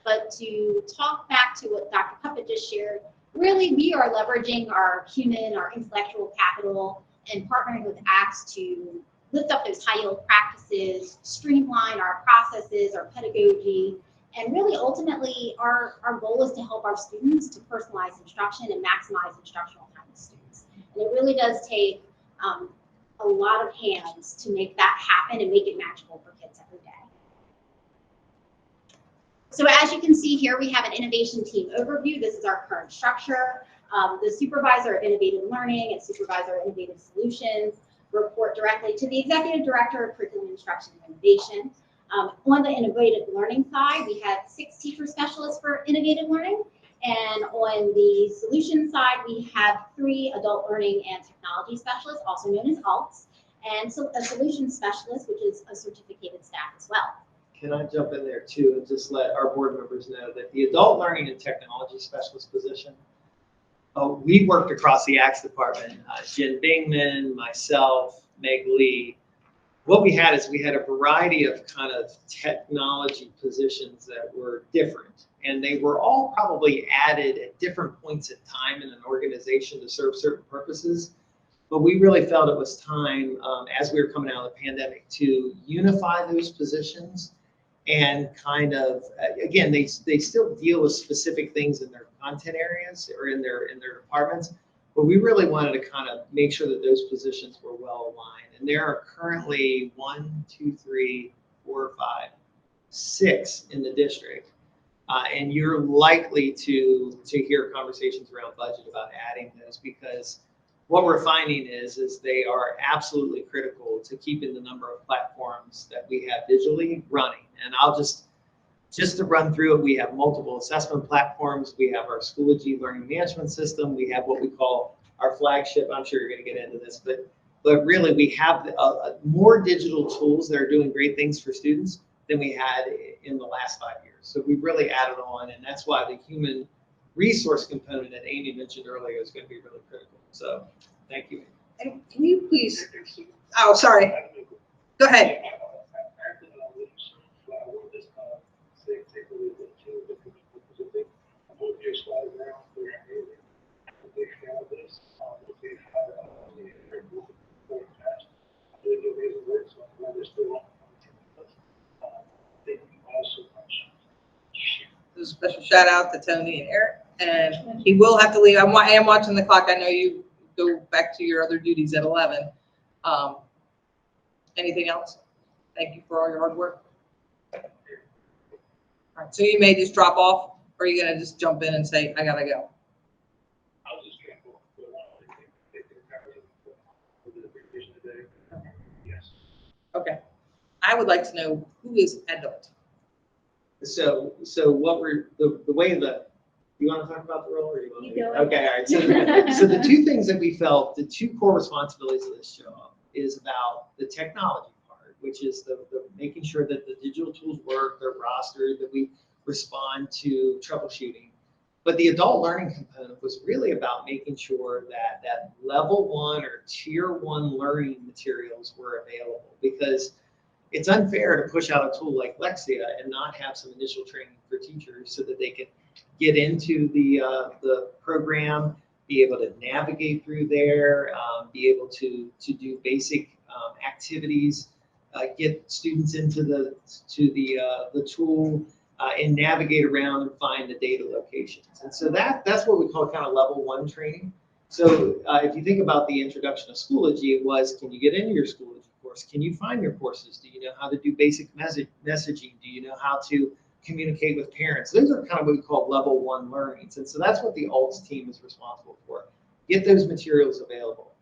But to talk back to what Dr. Cuppett just shared, really we are leveraging our human, our intellectual capital, and partnering with ACTS to lift up those high yield practices, streamline our processes, our pedagogy, and really ultimately our goal is to help our students to personalize instruction and maximize instructional time with students. And it really does take a lot of hands to make that happen and make it magical for kids every day. So as you can see here, we have an innovation team overview. This is our current structure. The supervisor of innovative learning and supervisor of innovative solutions report directly to the executive director of curriculum instruction and innovation. On the innovative learning side, we have 6 teacher specialists for innovative learning. And on the solution side, we have 3 adult learning and technology specialists, also known as ALTs, and so a solution specialist, which is a certificated staff as well. Can I jump in there too and just let our board members know that the adult learning and technology specialist position, we worked across the ACTS department, Jen Bingman, myself, Meg Lee. What we had is we had a variety of kind of technology positions that were different, and they were all probably added at different points in time in an organization to serve certain purposes. But we really felt it was time, as we were coming out of the pandemic, to unify those positions and kind of, again, they still deal with specific things in their content areas or in their departments, but we really wanted to kind of make sure that those positions were well aligned. And there are currently 1, 2, 3, 4, 5, 6 in the district. And you're likely to hear conversations around budget about adding those, because what we're finding is they are absolutely critical to keeping the number of platforms that we have digitally running. And I'll just to run through it, we have multiple assessment platforms. We have our Schoology learning management system. We have what we call our flagship. I'm sure you're going to get into this, but really we have more digital tools that are doing great things for students than we had in the last 5 years. So we really added on, and that's why the human resource component that Amy mentioned earlier is going to be really critical. So thank you. And can you please, oh, sorry, go ahead. A special shout out to Tony and Eric, and he will have to leave. I am watching the clock. I know you go back to your other duties at 11. Anything else? Thank you for all your hard work. All right, so you may just drop off, or are you gonna just jump in and say, I gotta go? I'll just get going. Yes. Okay. I would like to know who is adult. So what we're, the way that, you want to talk about the role, or you want You me? go Okay, all right. So the 2 things that we felt, the 2 core responsibilities of this job is about the technology part, which is the making sure that the digital tools work, they're rostered, that we respond to troubleshooting. But the adult learning component was really about making sure that level 1 or tier 1 learning materials were available, because it's unfair to push out a tool like Lexia and not have some initial training for teachers so that they can get into the program, be able to navigate through there, be able to do basic activities, get students into the tool, and navigate around and find the data locations. And so that's what we call kind of level 1 training. So if you think about the introduction of Schoology, it was, can you get into your Schoology course? Can you find your courses? Do you know how to do basic messaging? Do you know how to communicate with parents? Those are kind of what we call level 1 learnings. And so that's what the ALTS team is responsible for. Get those materials available.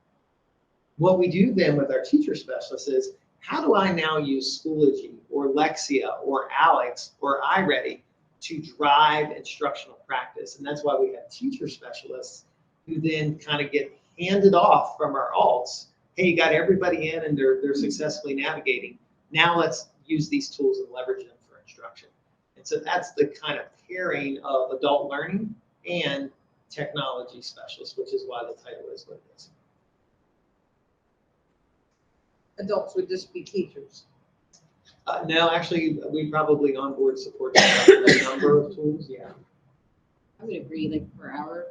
What we do then with our teacher specialists is, how do I now use Schoology or Lexia or Alex or iReady to drive instructional practice? And that's why we have teacher specialists who then kind of get handed off from our ALTs. Hey, you got everybody in and they're successfully navigating. Now let's use these tools and leverage them for instruction. And so that's the kind of pairing of adult learning and technology specialist, which is why the title is what it is. Adults would just be teachers. No, actually, we probably onboard support a number of tools, yeah. I would agree, like per hour,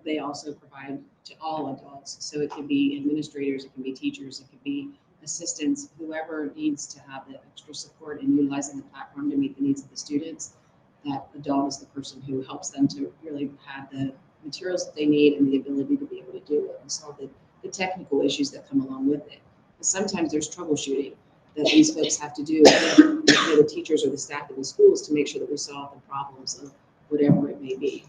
they also provide to all adults. So it could be administrators, it can be teachers, it could be assistants, whoever needs to have the extra support in utilizing the platform to meet the needs of the students. That adult is the person who helps them to really have the materials that they need and the ability to be able to do it and solve the technical issues that come along with it. But sometimes there's troubleshooting that these folks have to do with the teachers or the staff in the schools to make sure that we solve the problems of whatever it may be.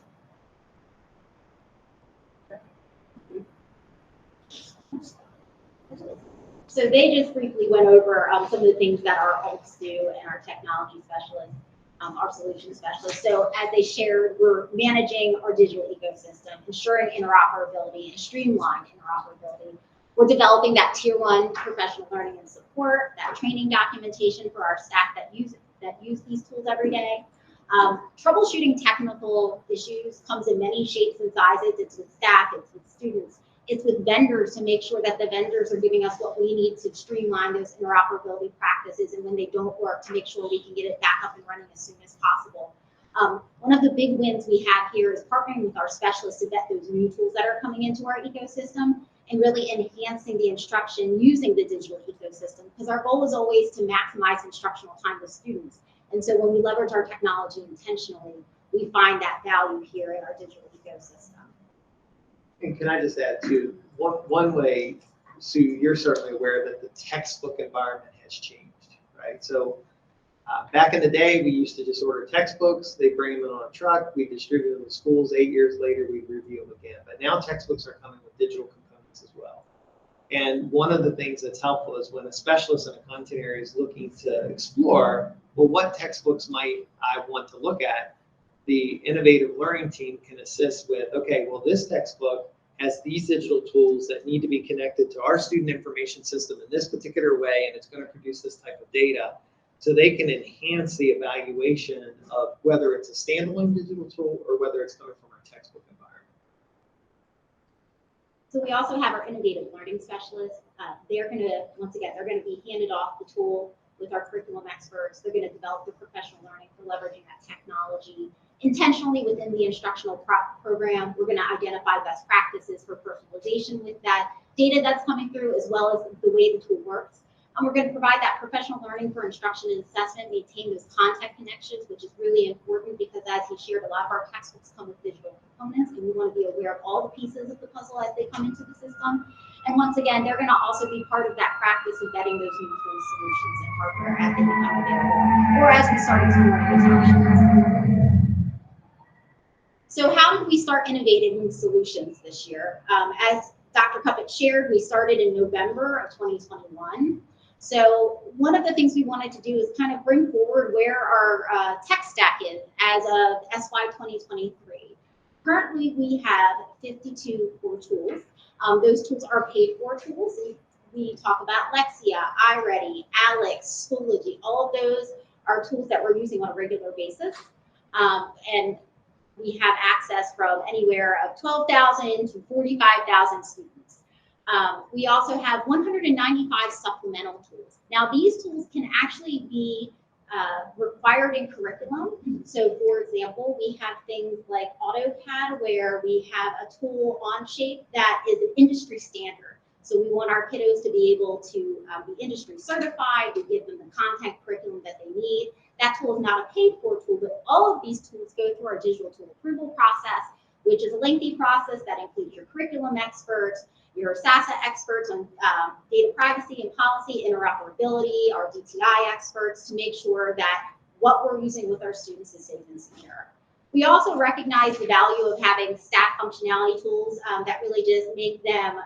So they just briefly went over some of the things that our ALTs do and our technology specialists, our solution specialists. So as they shared, we're managing our digital ecosystem, ensuring interoperability and streamlined interoperability. We're developing that tier 1 professional learning and support, that training documentation for our staff that use these tools every day. Troubleshooting technical issues comes in many shapes and sizes. It's with staff, it's with students, it's with vendors to make sure that the vendors are giving us what we need to streamline those interoperability practices, and when they don't work, to make sure we can get it back up and running as soon as possible. One of the big wins we have here is partnering with our specialists to vet those new tools that are coming into our ecosystem and really enhancing the instruction using the digital ecosystem, because our goal is always to maximize instructional time with students. And so when we leverage our technology intentionally, we find that value here in our digital ecosystem. And can I just add too, one way, Sue, you're certainly aware that the textbook environment has changed, right? So back in the day, we used to just order textbooks, they bring them in on a truck, we distribute them to schools, 8 years later, we review them again. But now textbooks are coming with digital components as well. And one of the things that's helpful is when a specialist in a content area is looking to explore, well, what textbooks might I want to look at? The innovative learning team can assist with, okay, well, this textbook has these digital tools that need to be connected to our student information system in this particular way, and it's going to produce this type of data. So they can enhance the evaluation of whether it's a standalone digital tool or whether it's coming from our textbook environment. So we also have our innovative learning specialists. They're going to, once again, they're going to be handed off the tool with our curriculum experts. They're going to develop the professional learning for leveraging that technology intentionally within the instructional program. We're going to identify best practices for personalization with that data that's coming through, as well as the way the tool works. And we're going to provide that professional learning for instruction and assessment, maintain those content connections, which is really important because, as he shared, a lot of our textbooks come with digital components, and we want to be aware of all the pieces of the puzzle as they come into the system. And once again, they're going to also be part of that practice of vetting those new tools, solutions, and hardware as they become available, or as we start exploring those options. So how did we start innovating in solutions this year? As Dr. Cuppett shared, we started in November of 2021. So one of the things we wanted to do is kind of bring forward where our tech stack is as of SY 2023. Currently, we have 52 core tools. Those tools are paid for tools. We talk about Lexia, iReady, Alex, Schoology. All of those are tools that we're using on a regular basis. And we have access from anywhere of 12,000 to 45,000 students. We also have 195 supplemental tools. Now, these tools can actually be required in curriculum. So, for example, we have things like AutoCAD, where we have a tool Onshape that is an industry standard. So we want our kiddos to be able to be industry certified. We give them the content curriculum that they need. That tool is not a paid for tool, but all of these tools go through our digital tool approval process, which is a lengthy process that includes your curriculum experts, your SASA experts on data privacy and policy, interoperability, our DTI experts, to make sure that what we're using with our students is safe and secure. We also recognize the value of having staff functionality tools that really just make them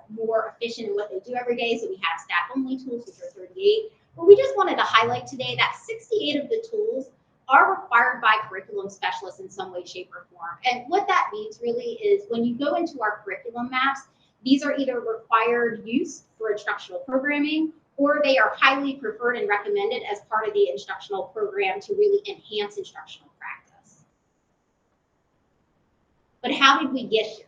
more efficient in what they do every day. So we have staff-only tools, which are 38. But we just wanted to highlight today that 68 of the tools are required by curriculum specialists in some way, shape, or form. And what that means really is when you go into our curriculum maps, these are either required use for instructional programming, or they are highly preferred and recommended as part of the instructional program to really enhance instructional practice. But how did we get here?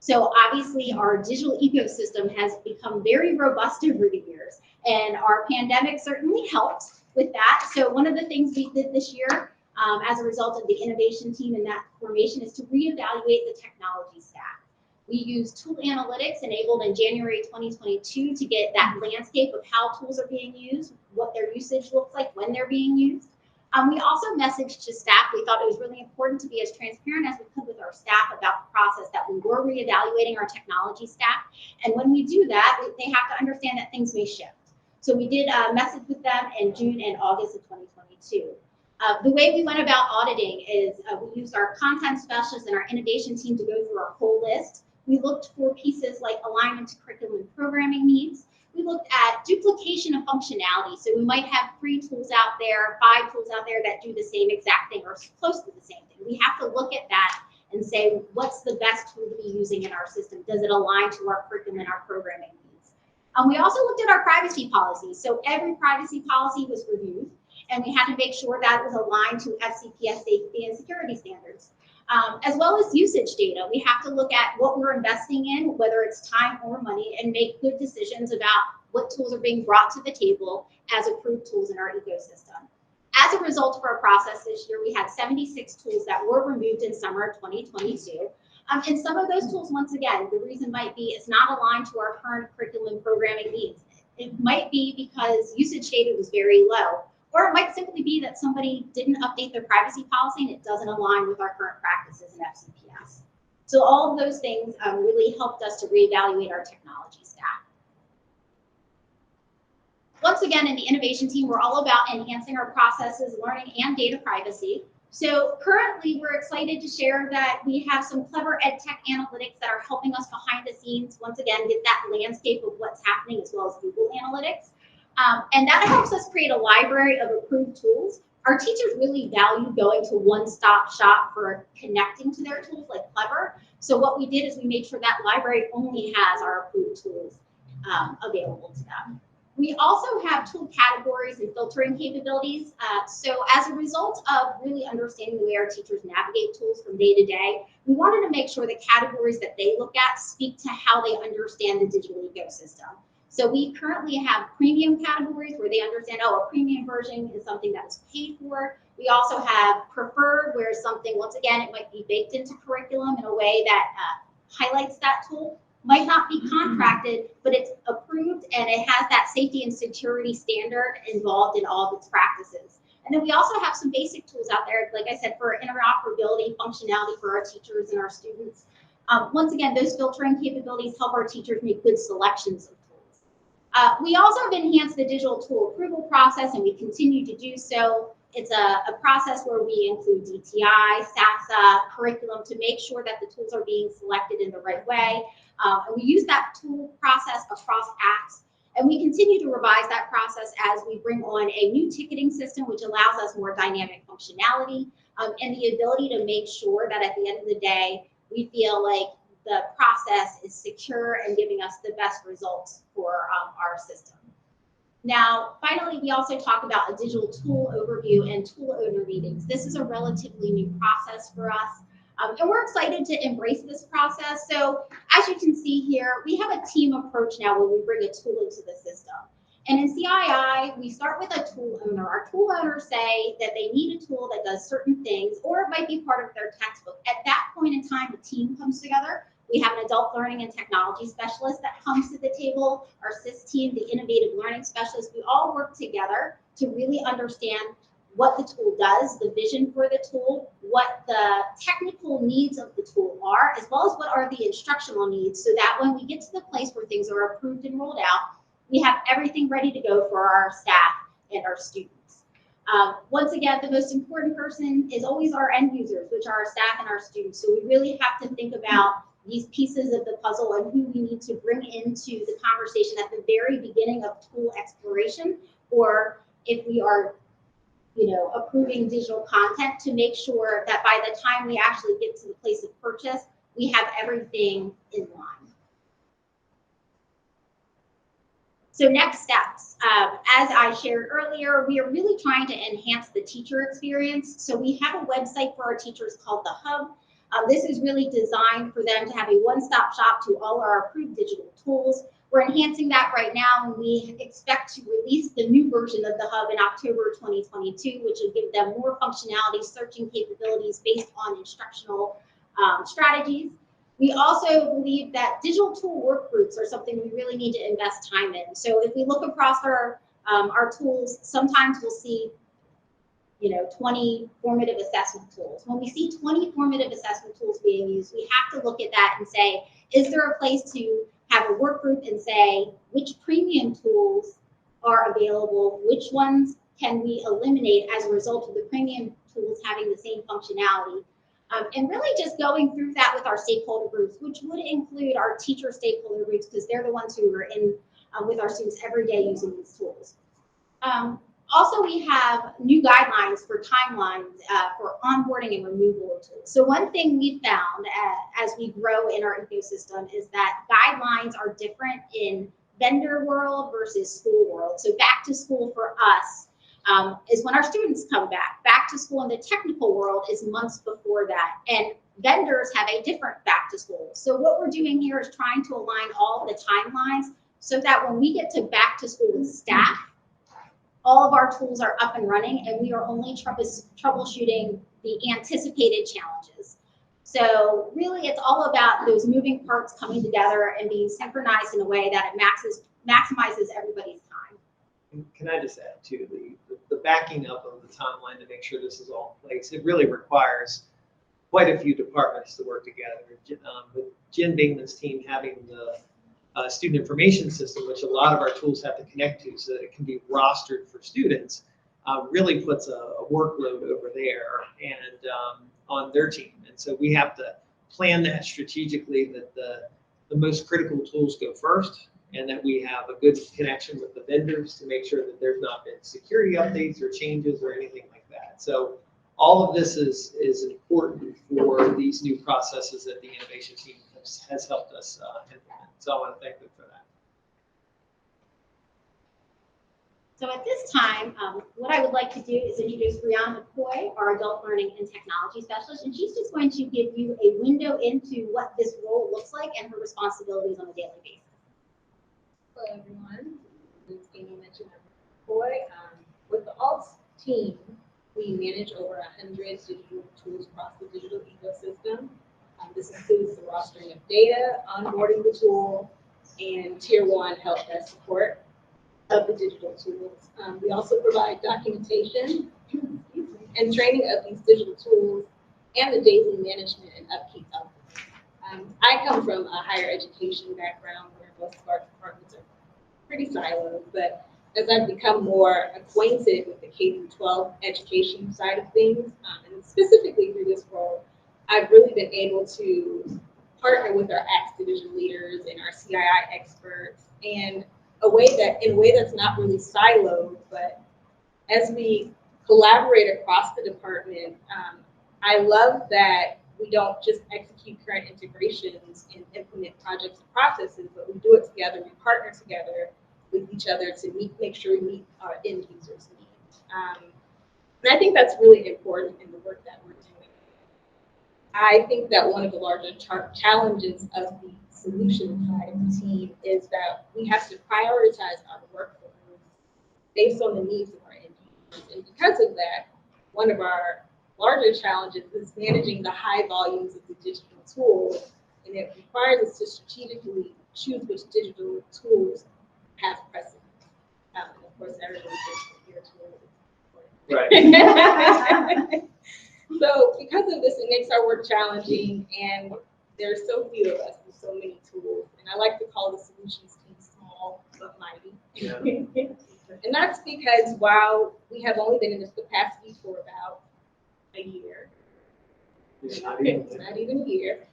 So obviously our digital ecosystem has become very robust over the years, and our pandemic certainly helped with that. So one of the things we did this year as a result of the innovation team and that formation is to reevaluate the technology stack. We use tool analytics enabled in January 2022 to get that landscape of how tools are being used, what their usage looks like when they're being used. We also messaged to staff, we thought it was really important to be as transparent as we could with our staff about the process that we were reevaluating our technology stack. And when we do that, they have to understand that things may shift. So we did a message with them in June and August of 2022. The way we went about auditing is we used our content specialists and our innovation team to go through our whole list. We looked for pieces like alignment to curriculum and programming needs. We looked at duplication of functionality. So we might have 3 tools out there, 5 tools out there that do the same exact thing or close to the same thing. We have to look at that and say, what's the best tool to be using in our system? Does it align to our curriculum and our programming needs? We also looked at our privacy policy. So every privacy policy was reviewed, and we had to make sure that it was aligned to FCPS safety and security standards. As well as usage data. We have to look at what we're investing in, whether it's time or money, and make good decisions about what tools are being brought to the table as approved tools in our ecosystem. As a result of our process this year, we had 76 tools that were removed in summer of 2022. And some of those tools, once again, the reason might be it's not aligned to our current curriculum programming needs. It might be because usage data was very low. Or it might simply be that somebody didn't update their privacy policy and it doesn't align with our current practices in FCPS. So all of those things really helped us to reevaluate our technology stack. Once again, in the innovation team, we're all about enhancing our processes, learning, and data privacy. So currently, we're excited to share that we have some clever ed tech analytics that are helping us behind the scenes, once again, get that landscape of what's happening as well as Google Analytics. And that helps us create a library of approved tools. Our teachers really value going to one-stop shop for connecting to their tools like Clever. So what we did is we made sure that library only has our approved tools available to them. We also have tool categories and filtering capabilities. So as a result of really understanding the way our teachers navigate tools from day to day, we wanted to make sure the categories that they look at speak to how they understand the digital ecosystem. So we currently have premium categories where they understand, oh, a premium version is something that's paid for. We also have preferred, where something, once again, it might be baked into curriculum in a way that highlights that tool. Might not be contracted, but it's approved and it has that safety and security standard involved in all of its practices. And then we also have some basic tools out there, like I said, for interoperability, functionality for our teachers and our students. Once again, those filtering capabilities help our teachers make good selections of tools. We also have enhanced the digital tool approval process, and we continue to do so. It's a process where we include DTI, SASA, curriculum to make sure that the tools are being selected in the right way. And we use that tool process across acts, and we continue to revise that process as we bring on a new ticketing system, which allows us more dynamic functionality and the ability to make sure that at the end of the day, we feel like the process is secure and giving us the best results for our system. Now, finally, we also talk about a digital tool overview and tool owner meetings. This is a relatively new process for us, and we're excited to embrace this process. So as you can see here, we have a team approach now when we bring a tool into the system. And in CII, we start with a tool owner. Our tool owners say that they need a tool that does certain things, or it might be part of their textbook. At that point in time, the team comes together. We have an adult learning and technology specialist that comes to the table, our SIS team, the innovative learning specialist. We all work together to really understand what the tool does, the vision for the tool, what the technical needs of the tool are, as well as what are the instructional needs, so that when we get to the place where things are approved and rolled out, we have everything ready to go for our staff and our students. Once again, the most important person is always our end users, which are our staff and our students. So we really have to think about these pieces of the puzzle and who we need to bring into the conversation at the very beginning of tool exploration, or if we are, approving digital content, to make sure that by the time we actually get to the place of purchase, we have everything in line. So next steps, as I shared earlier, we are really trying to enhance the teacher experience. So we have a website for our teachers called The Hub. This is really designed for them to have a one-stop shop to all our approved digital tools. We're enhancing that right now, and we expect to release the new version of the hub in October 2022, which will give them more functionality, searching capabilities based on instructional strategies. We also believe that digital tool work groups are something we really need to invest time in. So if we look across our tools, sometimes we'll see 20 formative assessment tools. When we see 20 formative assessment tools being used, we have to look at that and say, is there a place to have a work group and say which premium tools are available, which ones can we eliminate as a result of the premium tools having the same functionality? And really just going through that with our stakeholder groups, which would include our teacher stakeholder groups, because they're the ones who are in with our students every day using these tools. Also, we have new guidelines for timelines for onboarding and removal of tools. So one thing we found as we grow in our ecosystem is that guidelines are different in vendor world versus school world. So back to school for us is when our students come back. Back to school in the technical world is months before that. And vendors have a different back to school. So what we're doing here is trying to align all the timelines so that when we get to back to school with staff, all of our tools are up and running, and we are only troubleshooting the anticipated challenges. So really, it's all about those moving parts coming together and being synchronized in a way that it maximizes everybody's time. Can I just add to the backing up of the timeline to make sure this is all in place? It really requires quite a few departments to work together. With Jen Bingman's team having the student information system, which a lot of our tools have to connect to so that it can be rostered for students, really puts a workload over there and on their team. And so we have to plan that strategically, that the most critical tools go first, and that we have a good connection with the vendors to make sure that there's not been security updates or changes or anything like that. So all of this is important for these new processes that the innovation team has helped us implement. So I want to thank them for that. So at this time, what I would like to do is introduce Brianna McCoy, our adult learning and technology specialist, and she's just going to give you a window into what this role looks like and her responsibilities on a daily basis. Hello, everyone. As Amy mentioned, I'm McCoy. With the ALTS team, we manage over 100 digital tools across the digital ecosystem. This includes the rostering of data, onboarding the tool, and Tier 1 help desk support of the digital tools. We also provide documentation and training of these digital tools and the daily management and upkeep of them. I come from a higher education background where most of our departments are pretty siloed, but as I've become more acquainted with the K-12 education side of things, and specifically through this role, I've really been able to partner with our ACTS division leaders and our CII experts in a way that's not really siloed, but as we collaborate across the department, I love that we don't just execute current integrations and implement projects and processes, but we do it together, we partner together with each other to make sure we meet our end users' needs. And I think that's really important in the work that we're doing. I think that one of the larger challenges of the solution side of the team is that we have to prioritize our workflows based on the needs of our end users. And because of that, one of our larger challenges is managing the high volumes of the digital tools, and it requires us to strategically choose which digital tools have precedence. And of course, everyone thinks that your tool is Right. So because of this, it makes our work challenging, and there's so few of us with so many tools. And I like to call the solutions team small but mighty. Yeah. And that's because while we have only been in this capacity for about a year, It's not even- not even a year,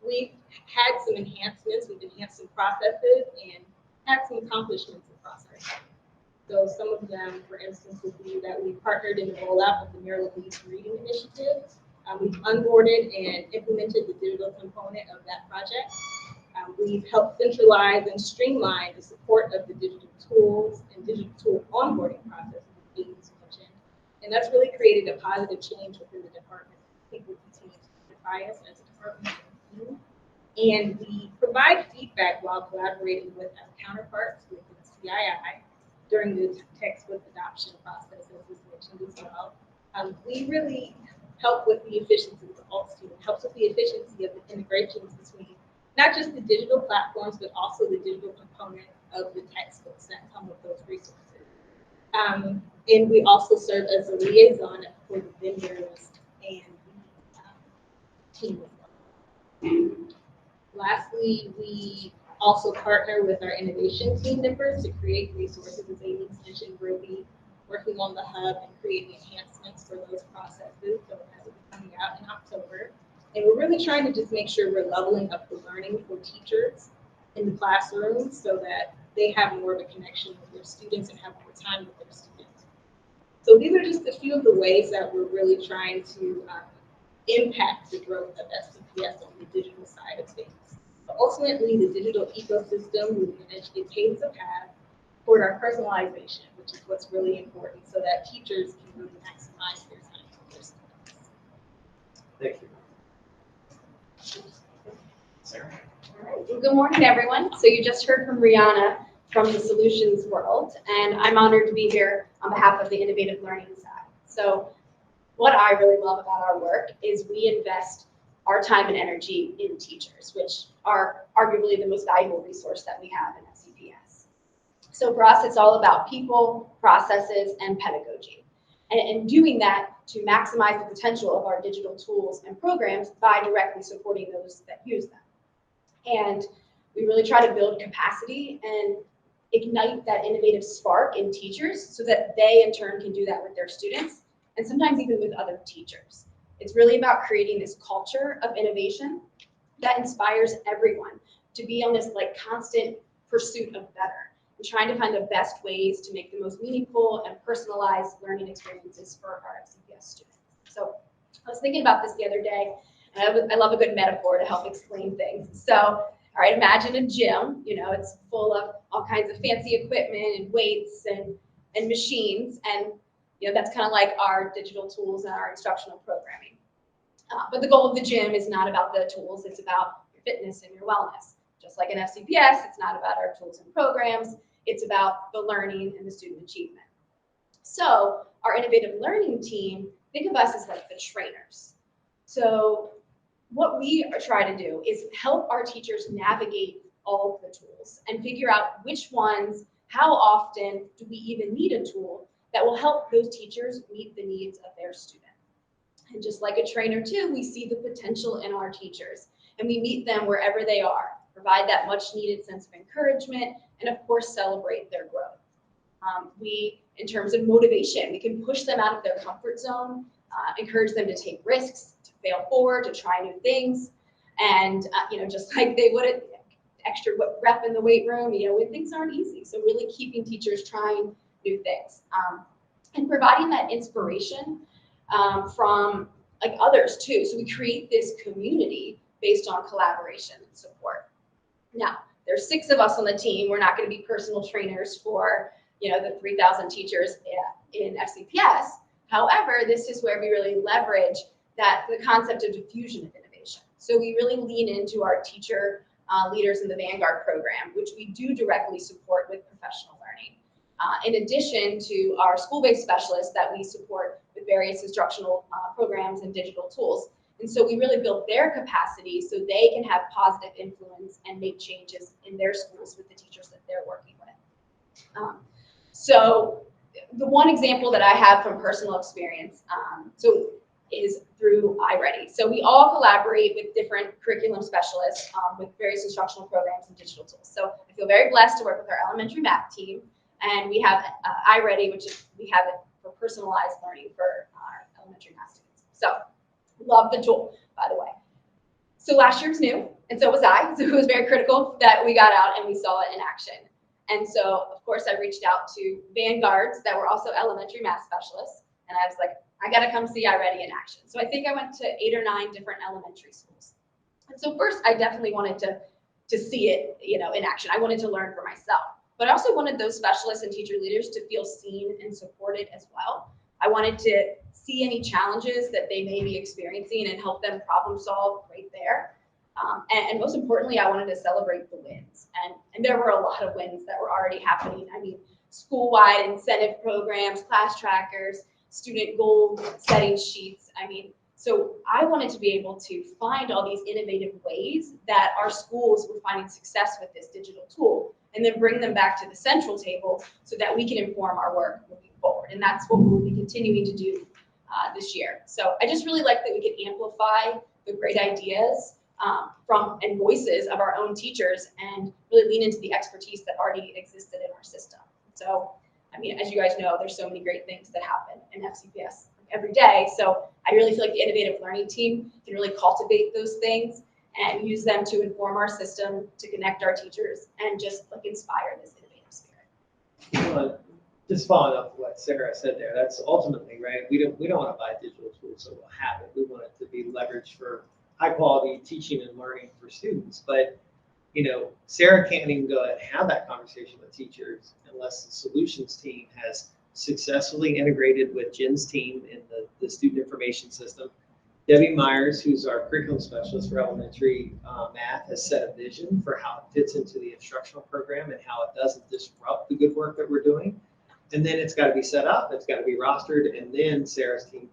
we've had some enhancements, we've enhanced some processes and had some accomplishments across our team. So some of them, for instance, would be that we partnered in the rollout of the Maryland Leads Reading Initiative. We've onboarded and implemented the digital component of that project. We've helped centralize and streamline the support of the digital tools and digital tool onboarding process, as Amy's mentioned. And that's really created a positive change within the department. I think we'll continue to bias as a department team. And we provide feedback while collaborating with our counterparts within CII during the textbook adoption process, as was mentioned as well. We really help with the efficiency of the ALTS team, helps with the efficiency of the integrations between not just the digital platforms, but also the digital component of the textbooks that come with those resources. And we also serve as a liaison for the vendors and the team as well. Lastly, we also partner with our innovation team members to create resources, as Amy mentioned. We'll be working on the hub and creating enhancements for those processes. So that will be coming out in October. And we're really trying to just make sure we're leveling up the learning for teachers in the classroom so that they have more of a connection with their students and have more time with their students. So these are just a few of the ways that we're really trying to impact the growth of FCPS on the digital side of things. But ultimately, the digital ecosystem we manage it paves a path toward our personalization, which is what's really important so that teachers can really maximize their time with their students. Thank you. Sarah? All right. Well, good morning, everyone. So you just heard from Rihanna from the solutions world, and I'm honored to be here on behalf of the innovative learning side. So what I really love about our work is we invest our time and energy in teachers, which are arguably the most valuable resource that we have in FCPS. So for us, it's all about people, processes, and pedagogy. And doing that to maximize the potential of our digital tools and programs by directly supporting those that use them. And we really try to build capacity and ignite that innovative spark in teachers so that they in turn can do that with their students and sometimes even with other teachers. It's really about creating this culture of innovation that inspires everyone to be on this like constant pursuit of better and trying to find the best ways to make the most meaningful and personalized learning experiences for our FCPS students. So I was thinking about this the other day, and I love a good metaphor to help explain things. So, all right, imagine a gym, you know, it's full of all kinds of fancy equipment and weights and machines, and you know, that's kind of like our digital tools and our instructional programming. But the goal of the gym is not about the tools, it's about your fitness and your wellness. Just like in FCPS, it's not about our tools and programs, it's about the learning and the student achievement. So our innovative learning team, think of us as like the trainers. So what we try to do is help our teachers navigate all of the tools and figure out which ones, how often do we even need a tool that will help those teachers meet the needs of their student. And just like a trainer too, we see the potential in our teachers and we meet them wherever they are, provide that much needed sense of encouragement, and of course, celebrate their growth. In terms of motivation, we can push them out of their comfort zone, encourage them to take risks, to fail forward, to try new things. And, you know, just like they would extra rep in the weight room, you know, when things aren't easy. So really keeping teachers trying new things and providing that inspiration from like others too. So we create this community based on collaboration and support. Now, there's 6 of us on the team. We're not going to be personal trainers for, you know, the 3,000 teachers in FCPS. However, this is where we really leverage the concept of diffusion of innovation. So we really lean into our teacher leaders in the Vanguard program, which we do directly support with professional learning. In addition to our school-based specialists that we support with various instructional programs and digital tools. And so we really build their capacity so they can have positive influence and make changes in their schools with the teachers that they're working with. So the one example that I have from personal experience is through iReady. So we all collaborate with different curriculum specialists with various instructional programs and digital tools. So I feel very blessed to work with our elementary math team, and we have iReady, which is, we have it for personalized learning for our elementary math students. So love the tool, by the way. So last year was new, and so was I. So it was very critical that we got out and we saw it in action. And so, of course, I reached out to Vanguards that were also elementary math specialists, and I was like, I got to come see iReady in action. So I think I went to 8 or 9 different elementary schools. And so first, I definitely wanted to see it, you know, in action. I wanted to learn for myself, but I also wanted those specialists and teacher leaders to feel seen and supported as well. I wanted to see any challenges that they may be experiencing and help them problem solve right there. And most importantly, I wanted to celebrate the wins. And there were a lot of wins that were already happening. I mean, school-wide incentive programs, class trackers, student goal setting sheets. I mean, so I wanted to be able to find all these innovative ways that our schools were finding success with this digital tool, and then bring them back to the central table so that we can inform our work moving forward. And that's what we'll be continuing to do this year. So I just really like that we can amplify the great ideas from and voices of our own teachers and really lean into the expertise that already existed in our system. So, I mean, as you guys know, there's so many great things that happen in FCPS every day. So I really feel like the innovative learning team can really cultivate those things and use them to inform our system, to connect our teachers, and just like inspire this innovative spirit. Just following up what Sarah said there, that's ultimately, right, we don't want to buy digital tools so we'll have it. We want it to be leveraged for high quality teaching and learning for students. But, you know, Sarah can't even go and have that conversation with teachers unless the solutions team has successfully integrated with Jen's team in the student information system. Debbie Myers, who's our curriculum specialist for elementary math, has set a vision for how it fits into the instructional program and how it doesn't disrupt the good work that we're doing. And then it's got to be set up, it's got to be rostered, and then Sarah's team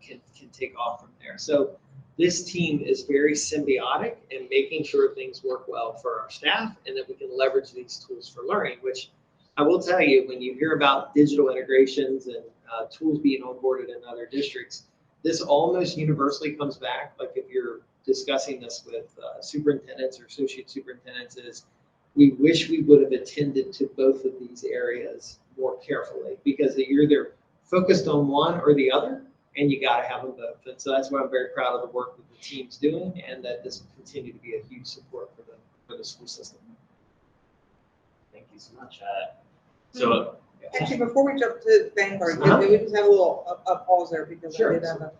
can take off from there. So this team is very symbiotic in making sure things work well for our staff and that we can leverage these tools for learning, which I will tell you, when you hear about digital integrations and tools being onboarded in other districts, this almost universally comes back. Like if you're discussing this with superintendents or associate superintendents, is we wish we would have attended to both of these areas more carefully, because you're either focused on one or the other, and you got to have them both. And so that's why I'm very proud of the work that the team's doing, and that this will continue to be a huge support for the school system. Thank you so much. So Actually, before we jump to Vanguard, Uh-huh. we just have a little a pause there because Sure. I did have a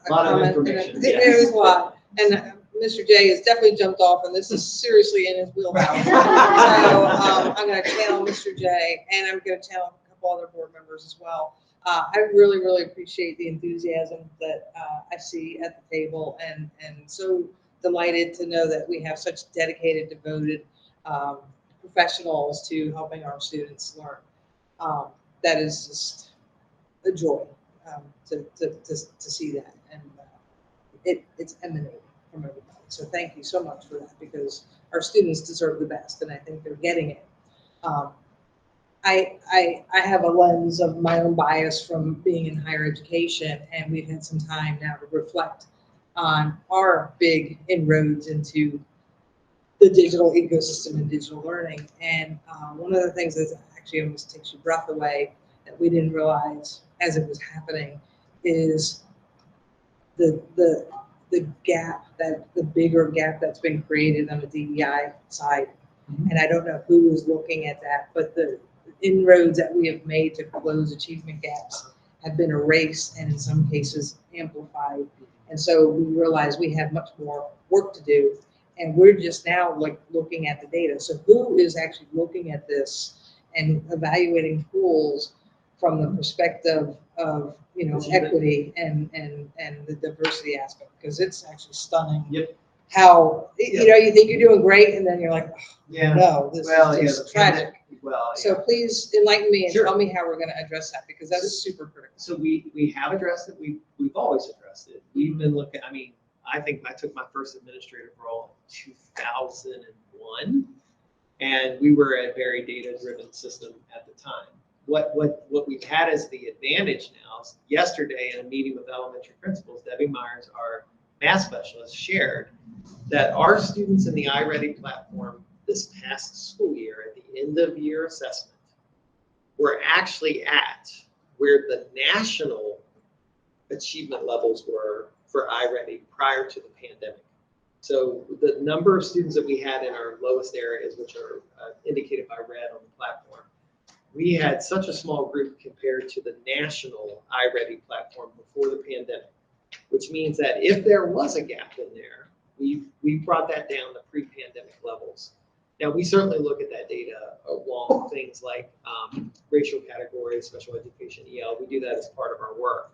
Lot of comment. information, There yes. is a lot. And Mr. J has definitely jumped off, and this is seriously in his wheelhouse. So I'm going to channel Mr. J, and I'm going to channel a couple other board members as well. I really, really appreciate the enthusiasm that I see at the table, and so delighted to know that we have such dedicated, devoted professionals to helping our students learn. That is just a joy to see that, and it's emanating from everybody. So thank you so much for that, because our students deserve the best, and I think they're getting it. I have a lens of my own bias from being in higher education, and we've had some time now to reflect on our big inroads into the digital ecosystem and digital learning. And one of the things that actually almost takes your breath away that we didn't realize as it was happening is the gap, the bigger gap that's been created on the DEI side. And I don't know who is looking at that, but the inroads that we have made to close achievement gaps have been erased and in some cases amplified. And so we realize we have much more work to do. And we're just now like looking at the data. So who is actually looking at this and evaluating tools from the perspective of, you know, equity and the diversity aspect? Because it's actually stunning. Yep. How, you know, you think you're doing great, and then you're like, oh, Yeah. no, this is just tragic. Well, yeah. So please enlighten me and Sure. tell me how we're going to address that, because that's super critical. So we have addressed it. We've always addressed it. We've been looking, I mean, I think I took my first administrative role in 2001, and we were a very data-driven system at the time. What we've had as the advantage now is yesterday in a meeting with elementary principals, Debbie Myers, our math specialist, shared that our students in the iReady platform this past school year at the end of year assessment were actually at where the national achievement levels were for iReady prior to the pandemic. So the number of students that we had in our lowest areas, which are indicated by red on the platform, we had such a small group compared to the national iReady platform before the pandemic, which means that if there was a gap in there, we brought that down to pre-pandemic levels. Now, we certainly look at that data along with things like racial categories, special education, EL. We do that as part of our work.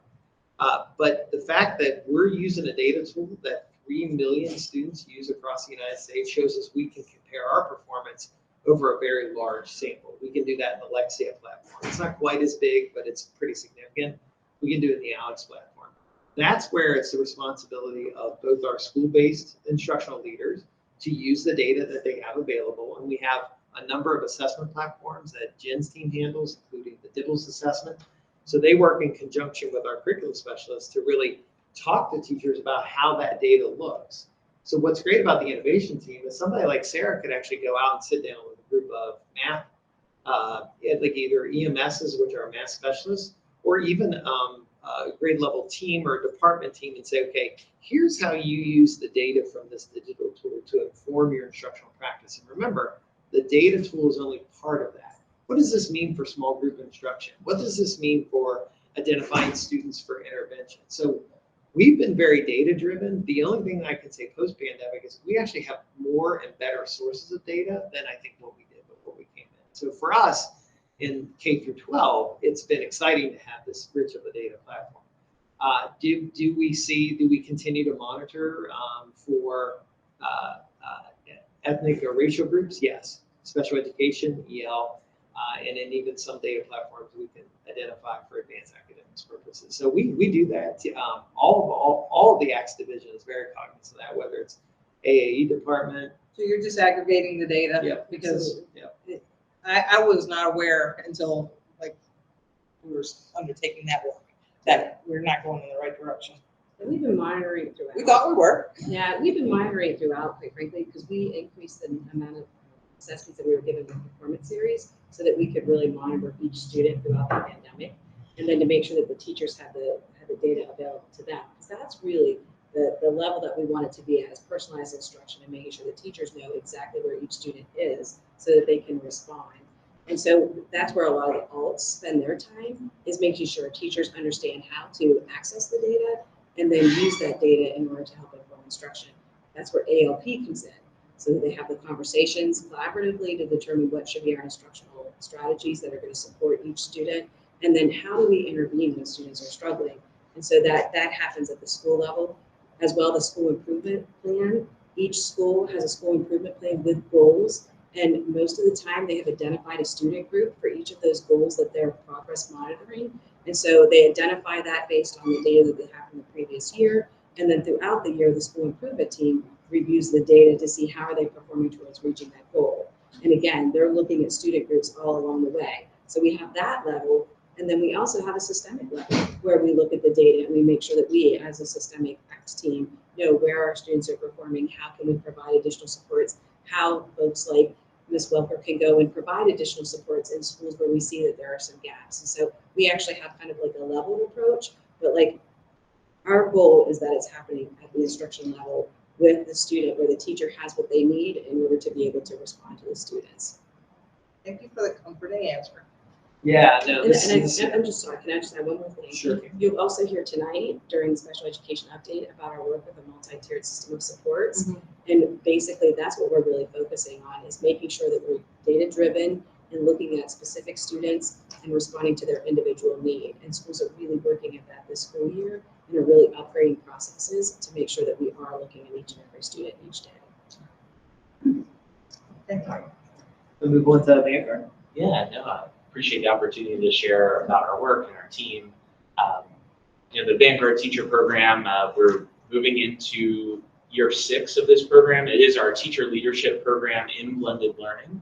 But the fact that we're using a data tool that 3 million students use across the United States shows us we can compare our performance over a very large sample. We can do that in the Lexia platform. It's not quite as big, but it's pretty significant. We can do it in the ALEKS platform. That's where it's the responsibility of both our school-based instructional leaders to use the data that they have available. And we have a number of assessment platforms that Jen's team handles, including the DIBELS assessment. So they work in conjunction with our curriculum specialists to really talk to teachers about how that data looks. So what's great about the innovation team is somebody like Sarah could actually go out and sit down with a group of math, like either EMSs, which are math specialists, or even a grade level team or department team and say, okay, here's how you use the data from this digital tool to inform your instructional practice. And remember, the data tool is only part of that. What does this mean for small group instruction? What does this mean for identifying students for intervention? So we've been very data driven. The only thing I can say post-pandemic is we actually have more and better sources of data than I think what we did before we came in. So for us in K through 12, it's been exciting to have this rich of a data platform. Do we continue to monitor for ethnic or racial groups? Yes. Special education, EL, and then even some data platforms we can identify for advanced academics purposes. So we do that. All of the ACTS division is very cognizant of that, whether it's AAE department. So you're disaggregating the data? Yep, Because yep. I was not aware until like we were undertaking that work, that we're not going in the right direction. And we've been monitoring throughout. We thought we were. Yeah, we've been monitoring throughout, quite frankly, because we increased the amount of assessments that we were given in the performance series so that we could really monitor each student throughout the pandemic. And then to make sure that the teachers had the data available to them. Because that's really the level that we want it to be as personalized instruction and making sure that teachers know exactly where each student is so that they can respond. And so that's where a lot of the alts spend their time, is making sure teachers understand how to access the data and then use that data in order to help inform instruction. That's where ALP comes in, so that they have the conversations collaboratively to determine what should be our instructional strategies that are going to support each student, and then how do we intervene when students are struggling. And so that happens at the school level. As well, the school improvement plan. Each school has a school improvement plan with goals, and most of the time they have identified a student group for each of those goals that they're progress monitoring. And so they identify that based on the data that they have from the previous year. And then throughout the year, the school improvement team reviews the data to see how are they performing towards reaching that goal. And again, they're looking at student groups all along the way. So we have that level. And then we also have a systemic level where we look at the data and we make sure that we, as a systemic ACTS team, know where our students are performing, how can we provide additional supports, how folks like Ms. Welker can go and provide additional supports in schools where we see that there are some gaps. And so we actually have kind of like a leveled approach, but like our goal is that it's happening at the instruction level with the student, where the teacher has what they need in order to be able to respond to the students. Thank you for the comforting answer. Yeah, no, And this is. I'm just sorry, can I just add one more thing? Sure. You'll also hear tonight during the special education update about our work with a multi-tiered system of supports. Mm-hmm. And basically that's what we're really focusing on, is making sure that we're data-driven and looking at specific students and responding to their individual need. And schools are really working at that this school year and are really upgrading processes to make sure that we are looking at each and every student each day. Thank you. We'll move on to Vanguard. Yeah, no, I appreciate the opportunity to share about our work and our team. The Vanguard Teacher Program, we're moving into year 6 of this program. It is our teacher leadership program in blended learning,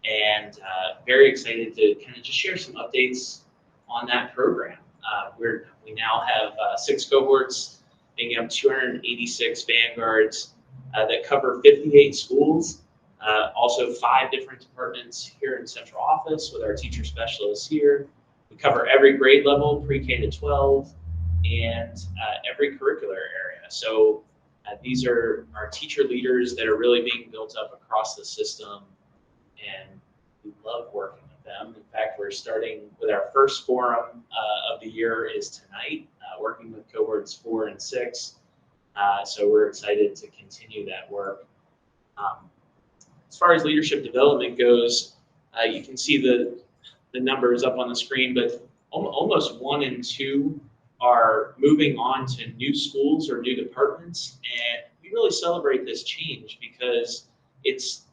and very excited to kind of just share some updates on that program. We now have 6 cohorts, making up 286 Vanguards that cover 58 schools. Also 5 different departments here in central office with our teacher specialists here. We cover every grade level, pre-K to 12, and every curricular area. So these are our teacher leaders that are really being built up across the system, and we love working with them. In fact, we're starting with our first forum of the year is tonight, working with cohorts 4 and 6. So we're excited to continue that work. As far as leadership development goes, you can see the numbers up on the screen, but almost 1 in 2 are moving on to new schools or new departments. And we really celebrate this change because it's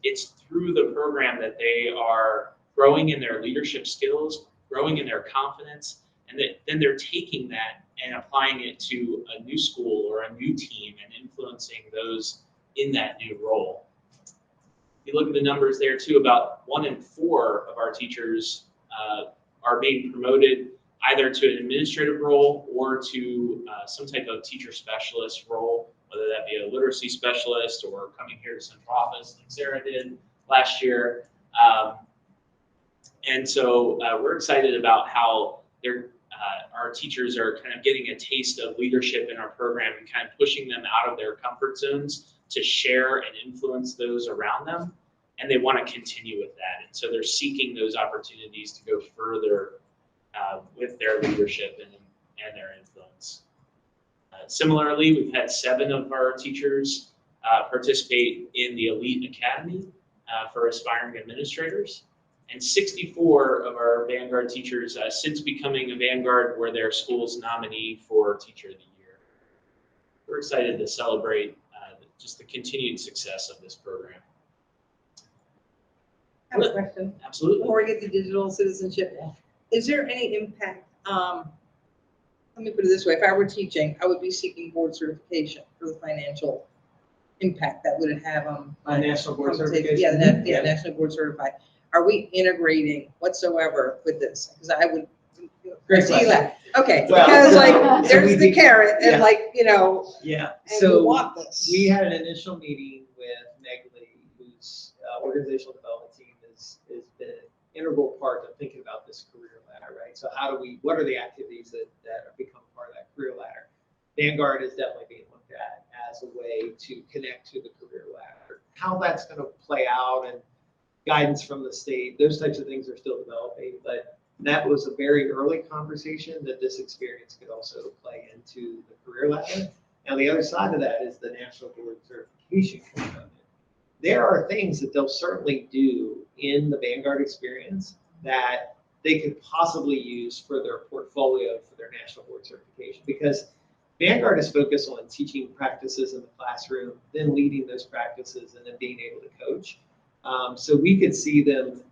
through the program that they are growing in their leadership skills, growing in their confidence, and then they're taking that and applying it to a new school or a new team and influencing those in that new role. You look at the numbers there too, about 1 in 4 of our teachers are being promoted either to an administrative role or to some type of teacher specialist role, whether that be a literacy specialist or coming here to central office like Sarah did last year. And so we're excited about how our teachers are kind of getting a taste of leadership in our program and kind of pushing them out of their comfort zones to share and influence those around them. And they want to continue with that. And so they're seeking those opportunities to go further with their leadership and their influence. Similarly, we've had 7 of our teachers participate in the Elite Academy for aspiring administrators. And 64 of our Vanguard teachers, since becoming a Vanguard, were their school's nominee for Teacher of the Year. We're excited to celebrate just the continued success of this program. I have a question. Absolutely. Before we get to digital citizenship, is there any impact? Let me put it this way: if I were teaching, I would be seeking board certification for the financial impact that would have on my National board compensation. certification? Yeah, national board certified. Are we integrating whatsoever with this? Because I would. Great See that. Okay, Well, because so like there's we the did- carrot and yeah. like, you know, Yeah, and we so want this. we had an initial meeting with Meg Lee, whose organizational development team has been an integral part of thinking about this career ladder, right? So what are the activities that have become part of that career ladder? Vanguard is definitely being looked at as a way to connect to the career ladder. How that's going to play out and guidance from the state, those types of things are still developing, but that was a very early conversation that this experience could also play into the career ladder. And the other side of that is the national board certification component. There are things that they'll certainly do in the Vanguard experience that they could possibly use for their portfolio for their national board certification, because Vanguard is focused on teaching practices in the classroom, then leading those practices, and then being able to coach. So we could see them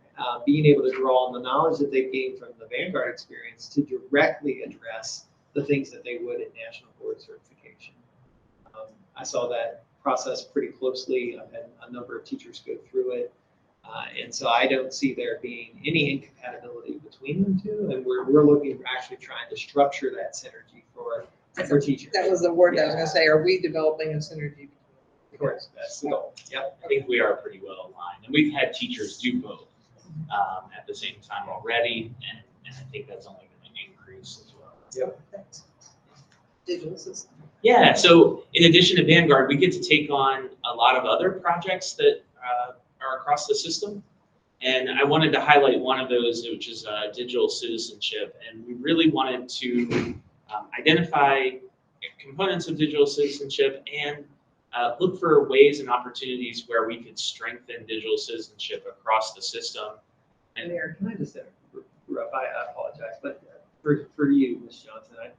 being able to draw on the knowledge that they've gained from the Vanguard experience to directly address the things that they would in national board certification. I saw that process pretty closely. I've had a number of teachers go through it. And so I don't see there being any incompatibility between them two. And we're looking, actually trying to structure that synergy for teachers. That was the word I was gonna say. Are we developing a synergy? Of course, that's the goal. Yep. I think we are pretty well aligned, and we've had teachers do both at the same time already, and I think that's only going to increase as well. Yep. Digital system. Yeah, so in addition to Vanguard, we get to take on a lot of other projects that are across the system, and I wanted to highlight one of those, which is digital citizenship, and we really wanted to identify components of digital citizenship and look for ways and opportunities where we could strengthen digital citizenship across the system. And Eric, can I just interrupt? I apologize, but for you, Ms. Johnson, I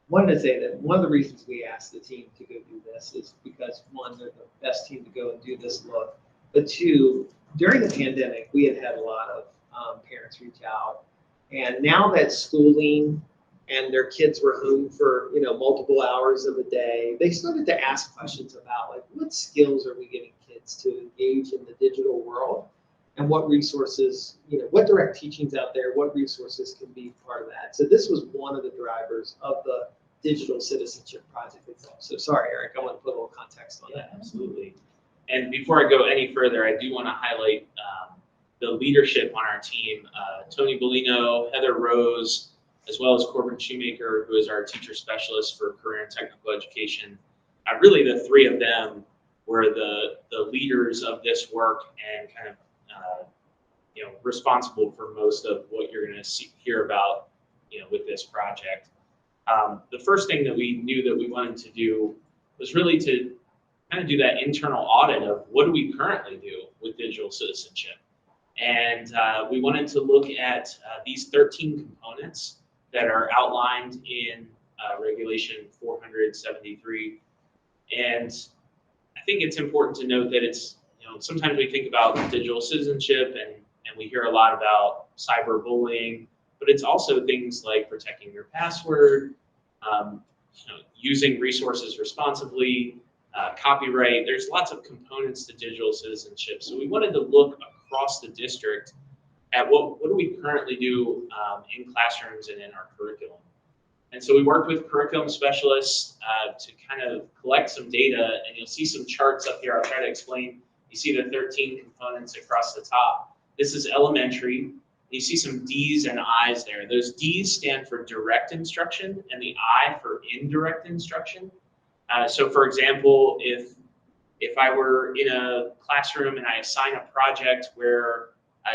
wanted to say that one of the reasons we asked the team to go do this is because, one, they're the best team to go and do this look, but two, during the pandemic, we had a lot of parents reach out, and now that schooling and their kids were home for multiple hours of a day, they started to ask questions about like, what skills are we getting kids to engage in the digital world, and what resources, what direct teaching's out there, what resources can be part of that. So this was one of the drivers of the digital citizenship project itself. So sorry, Eric, I want to put a little context on that. Absolutely. And before I go any further, I do want to highlight the leadership on our team. Tony Bellino, Heather Rose, as well as Corbin Shoemaker, who is our teacher specialist for career and technical education. Really, the three of them were the leaders of this work and kind of responsible for most of what you're going to hear about with this project. The first thing that we knew that we wanted to do was really to kind of do that internal audit of what do we currently do with digital citizenship. And we wanted to look at these 13 components that are outlined in Regulation 473. And I think it's important to note that it's, sometimes we think about digital citizenship and we hear a lot about cyberbullying, but it's also things like protecting your password, using resources responsibly, copyright. There's lots of components to digital citizenship. So we wanted to look across the district at what do we currently do in classrooms and in our curriculum. And so we worked with curriculum specialists to kind of collect some data, and you'll see some charts up here. I'll try to explain. You see the 13 components across the top. This is elementary. You see some D's and I's there. Those D's stand for direct instruction and the I for indirect instruction. So for example, if I were in a classroom and I assign a project where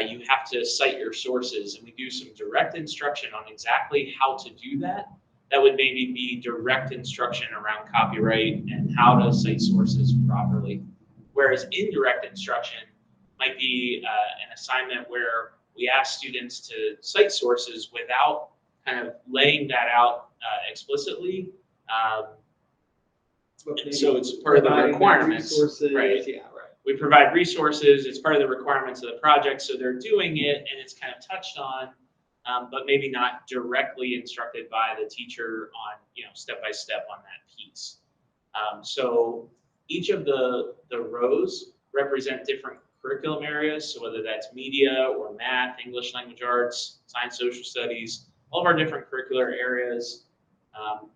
you have to cite your sources and we do some direct instruction on exactly how to do that, that would maybe be direct instruction around copyright and how to cite sources properly. Whereas indirect instruction might be an assignment where we ask students to cite sources without kind of laying that out explicitly. So it's part of the requirements. Right. Yeah, right. We provide resources. It's part of the requirements of the project. So they're doing it and it's kind of touched on, but maybe not directly instructed by the teacher on, step by step on that piece. So each of the rows represent different curriculum areas. So whether that's media or math, English language arts, science, social studies, all of our different curricular areas.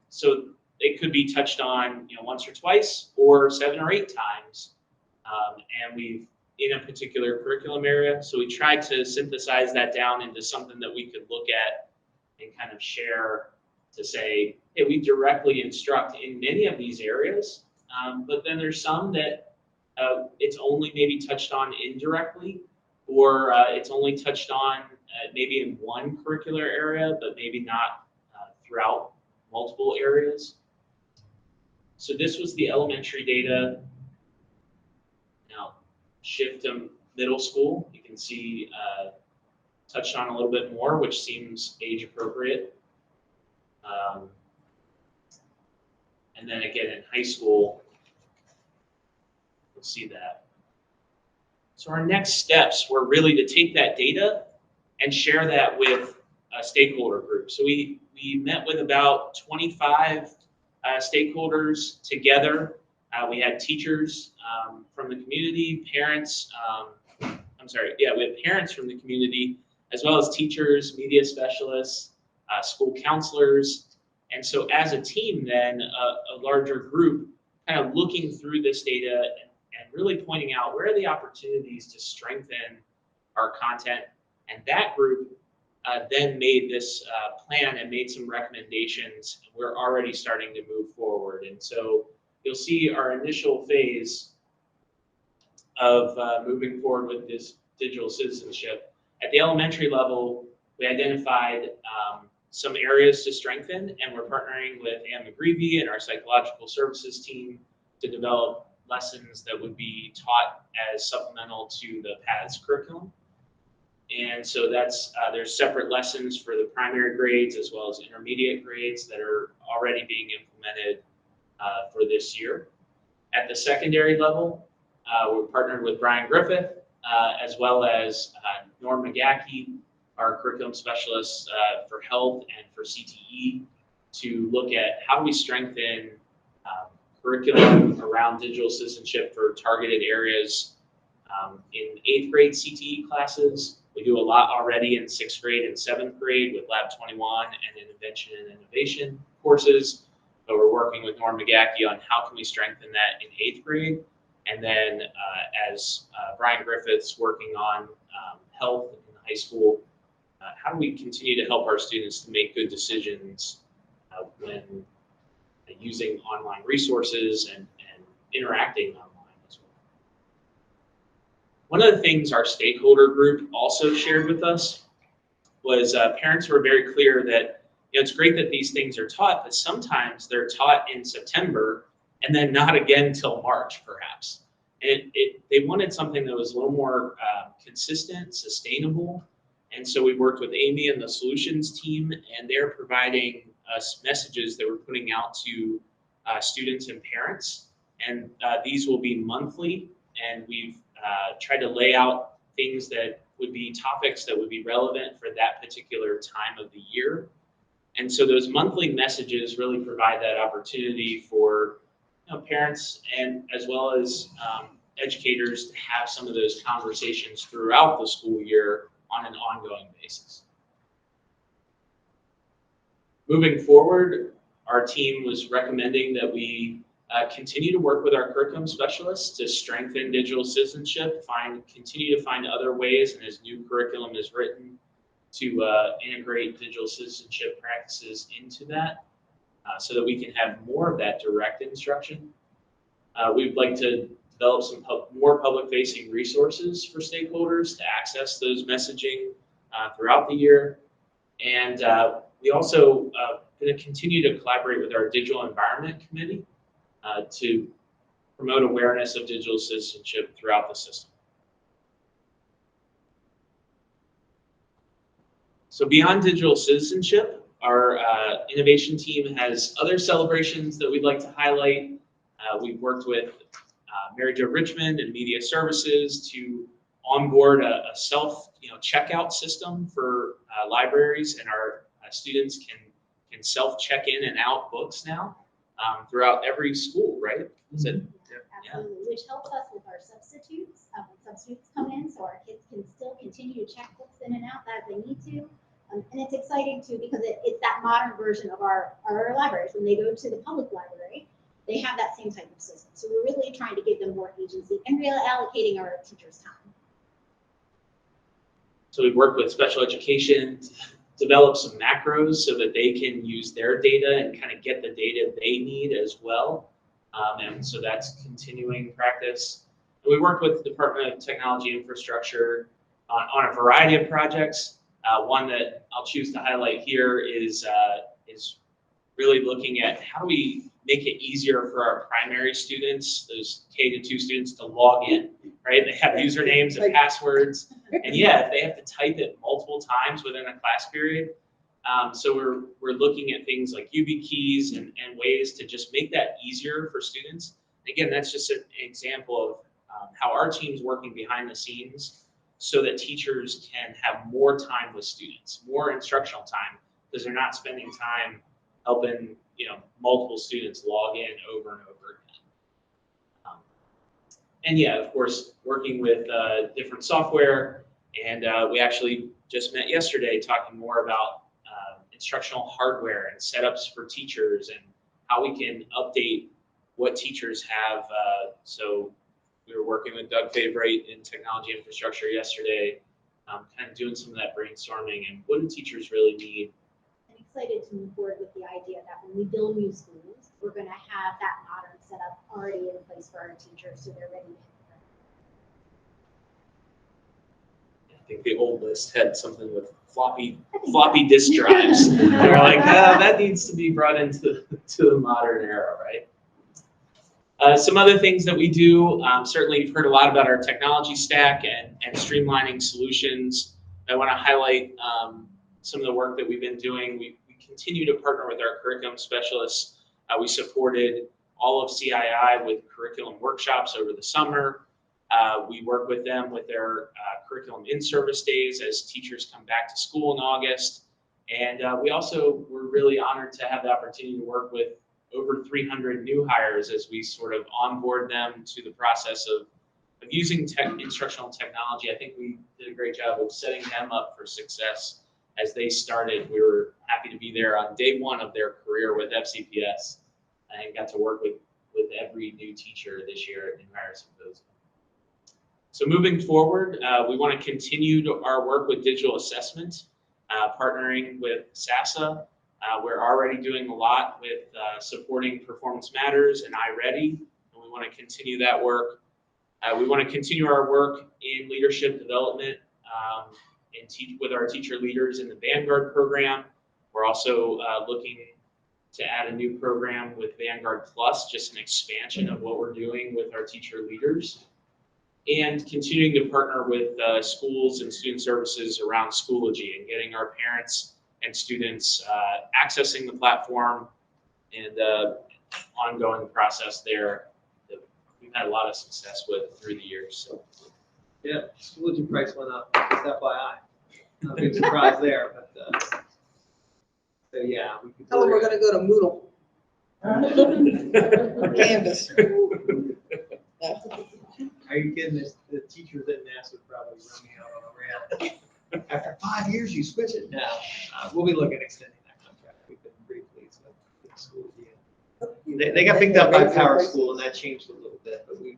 So it could be touched on, once or twice or 7 or 8 times. And we've in a particular curriculum area. So we tried to synthesize that down into something that we could look at and kind of share to say, hey, we directly instruct in many of these areas. But then there's some that it's only maybe touched on indirectly, or it's only touched on maybe in one curricular area, but maybe not throughout multiple areas. So this was the elementary data. Now shift to middle school. You can see touched on a little bit more, which seems age appropriate. And then again in high school, you'll see that. So our next steps were really to take that data and share that with a stakeholder group. So we met with about 25 stakeholders together. We had teachers from the community, parents, we had parents from the community, as well as teachers, media specialists, school counselors. And so as a team then, a larger group kind of looking through this data and really pointing out where are the opportunities to strengthen our content. And that group then made this plan and made some recommendations. We're already starting to move forward. And so you'll see our initial phase of moving forward with this digital citizenship. At the elementary level, we identified some areas to strengthen, and we're partnering with Anne McGreevy and our psychological services team to develop lessons that would be taught as supplemental to the PATHS curriculum. And so that's there's separate lessons for the primary grades as well as intermediate grades that are already being implemented for this year. At the secondary level, we're partnered with Brian Griffith as well as Norm McGackey, our curriculum specialist for health and for CTE, to look at how do we strengthen curriculum around digital citizenship for targeted areas in 8th grade CTE classes. We do a lot already in 6th grade and 7th grade with Lab 21 and Intervention and Innovation courses. So we're working with Norm McGackey on how can we strengthen that in 8th grade. And then as Brian Griffith's working on health in high school, how do we continue to help our students to make good decisions when using online resources and interacting online as well. One of the things our stakeholder group also shared with us was parents were very clear that it's great that these things are taught, but sometimes they're taught in September and then not again till March, perhaps. And they wanted something that was a little more consistent, sustainable. And so we worked with Amy and the solutions team, and they're providing us messages that we're putting out to students and parents. And these will be monthly, and we've tried to lay out things that would be topics that would be relevant for that particular time of the year. And so those monthly messages really provide that opportunity for parents and as well as educators to have some of those conversations throughout the school year on an ongoing basis. Moving forward, our team was recommending that we continue to work with our curriculum specialists to strengthen digital citizenship, continue to find other ways, and as new curriculum is written, to integrate digital citizenship practices into that so that we can have more of that direct instruction. We'd like to develop some more public-facing resources for stakeholders to access those messaging throughout the year. And we also going to continue to collaborate with our Digital Environment Committee to promote awareness of digital citizenship throughout the system. So beyond digital citizenship, our innovation team has other celebrations that we'd like to highlight. We've worked with Mary Jo Richmond and Media Services to onboard a self checkout system for libraries, and our students can self-check in and out books now throughout every school, right? Is it? Absolutely, which helps us with our substitutes. When substitutes come in, so our kids can still continue to check books in and out as they need to. And it's exciting too because it's that modern version of our libraries. When they go to the public library, they have that same type of system. So we're really trying to give them more agency and really allocating our teachers' time. So we work with special education to develop some macros so that they can use their data and kind of get the data they need as well. And so that's continuing practice. And we work with the Department of Technology Infrastructure on a variety of projects. One that I'll choose to highlight here is really looking at how do we make it easier for our primary students, those K-2 students, to log in, right? They have usernames and passwords, and yeah, if they have to type it multiple times within a class period. So we're looking at things like YubiKeys and ways to just make that easier for students. Again, that's just an example of how our team's working behind the scenes so that teachers can have more time with students, more instructional time, because they're not spending time helping multiple students log in over and over again. And yeah, of course, working with different software, and we actually just met yesterday talking more about instructional hardware and setups for teachers and how we can update what teachers have. So we were working with Doug Favorite in technology infrastructure yesterday, kind of doing some of that brainstorming and what do teachers really need. I'm excited to move forward with the idea that when we build new schools, we're going to have that modern setup already in place for our teachers so they're ready to hit the ground. I think the old list had something with floppy disk drives. And we're like, that needs to be brought into the modern era, right? Some other things that we do, certainly you've heard a lot about our technology stack and streamlining solutions. I want to highlight some of the work that we've been doing. We continue to partner with our curriculum specialists. We supported all of CII with curriculum workshops over the summer. We work with them with their curriculum in-service days as teachers come back to school in August. And we also were really honored to have the opportunity to work with over 300 new hires as we sort of onboard them to the process of using instructional technology. I think we did a great job of setting them up for success as they started. We were happy to be there on day one of their career with FCPS and got to work with every new teacher this year at New Hire Symposium. So moving forward, we want to continue our work with digital assessment, partnering with SASA. We're already doing a lot with supporting Performance Matters and iReady, and we want to continue that work. We want to continue our work in leadership development and with our teacher leaders in the Vanguard program. We're also looking to add a new program with Vanguard Plus, just an expansion of what we're doing with our teacher leaders. And continuing to partner with schools and student services around Schoology and getting our parents and students accessing the platform and ongoing process there that we've had a lot of success with through the years. So. Yeah, Schoology price went up, just FYI. No big surprise there, but, so yeah. We could Tell them we're gonna go to Moodle. Or Canvas. Are you kidding? The teachers at Nass would probably run me out on a rail. After 5 years, you switch it? No, we'll be looking at extending that contract. We've been pretty pleased with the school. They got picked up by Power School and that changed a little bit, but we're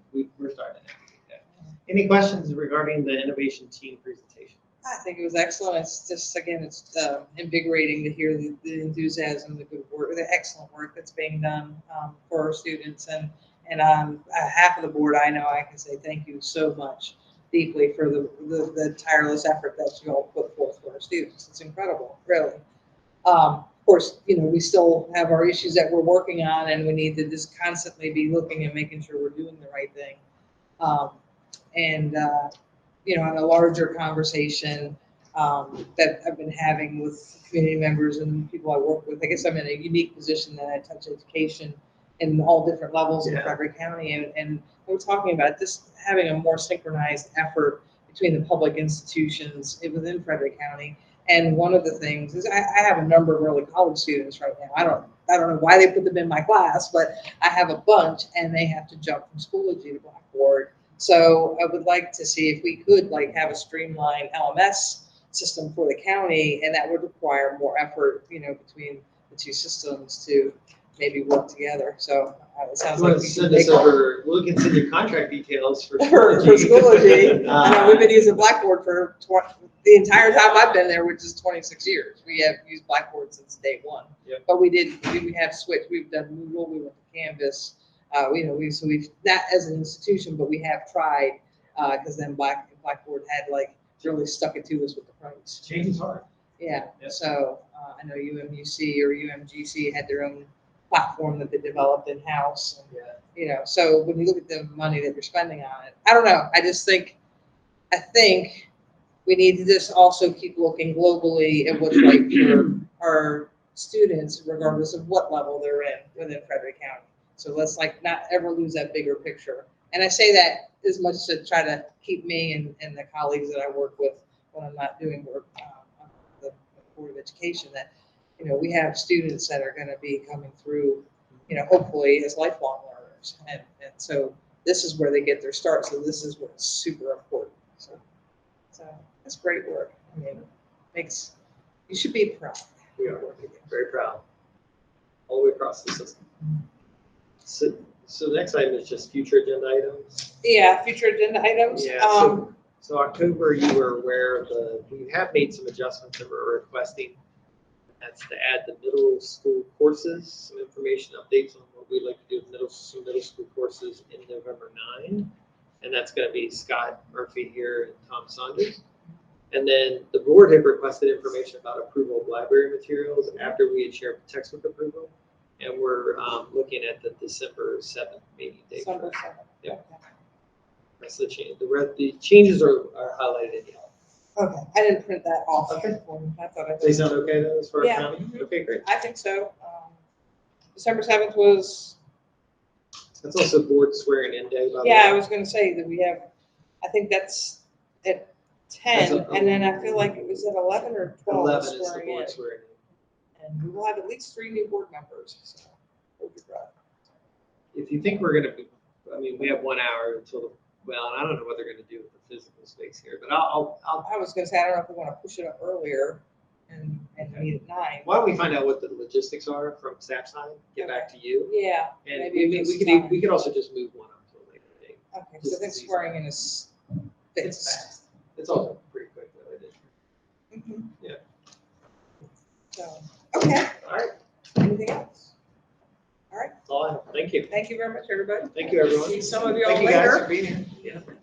starting to navigate that. Any questions regarding the innovation team presentation? I think it was excellent. It's just, again, it's invigorating to hear the enthusiasm, the good work, the excellent work that's being done for our students. And on half of the board, I know I can say thank you so much deeply for the tireless effort that you all put forth for our students. It's incredible, really. Of course, we still have our issues that we're working on, and we need to just constantly be looking and making sure we're doing the right thing. On a larger conversation that I've been having with community members and people I work with, I guess I'm in a unique position that I touch education in all different levels in Frederick County, and we're talking about just having a more synchronized effort between the public institutions within Frederick County. And one of the things is I have a number of early college students right now. I don't know why they put them in my class, but I have a bunch, and they have to jump from Schoology to Blackboard. So I would like to see if we could have a streamlined LMS system for the county, and that would require more effort, between the two systems to maybe work together. So it sounds like we should make We'll consider your contract details for for Schoology. I know we've been using Blackboard for the entire time I've been there, which is 26 years. We have used Blackboard since day one. Yep. But we have switched. We've done Moodle. We went to Canvas. We've not as an institution, but we have tried because then Blackboard had really stuck it to us with the price. Change is hard. Yeah. Yep. So I know UMUC or UMGC had their own platform that they developed in house. Yeah. So when you look at the money that you're spending on it, I don't know. I think we need to just also keep looking globally at what's right for our students, regardless of what level they're in within Frederick County. So let's not ever lose that bigger picture. And I say that as much to try to keep me and the colleagues that I work with when I'm not doing work on the Board of Education, that we have students that are going to be coming through, hopefully as lifelong learners. And so this is where they get their start. So this is what's super important. So that's great work. I mean, you should be proud. We are very proud. All the way across the system. So the next item is just future agenda items. Yeah, future agenda items. Yeah, so October, you were aware we have made some adjustments that we're requesting. That's to add the middle school courses, some information updates on what we'd like to do with some middle school courses in November 9. And that's going to be Scott Murphy here and Tom Saunders. And then the board had requested information about approval of library materials after we had shared textbook approval. And we're looking at the December 7th meeting date. December 7th. Yeah. That's the change. The changes are highlighted in yellow. Okay, I didn't print that off. Okay. I thought They sound okay though, as far as Yeah. counting? Okay, great. I think so. December 7th was, That's also board swearing in day, by the I way. was going to say that we have, I think that's at 10, That's and then I feel like it was at 11 or 12 11 is the swearing in. board swearing in. And we will have at least 3 new board members, so we'll be proud. If you think we're gonna be, we have 1 hour until, and I don't know what they're gonna do with the physical space here, but I'll, I was going to say, I don't know if we want to push it up earlier and meet at 9. why don't we find out what the logistics are from staff side, get back to you. Yeah, And maybe we just could, time. we could also just move one up to a later date. Okay, so I think swearing in is It's fixed. fast. It's also pretty quick though, it is. Mhm. Yeah. So, okay, All right, anything else? All right, that's all I have. Thank you. thank you very much, everybody. Thank you, everyone. See some of you all Thank you guys later. for being here. Yeah.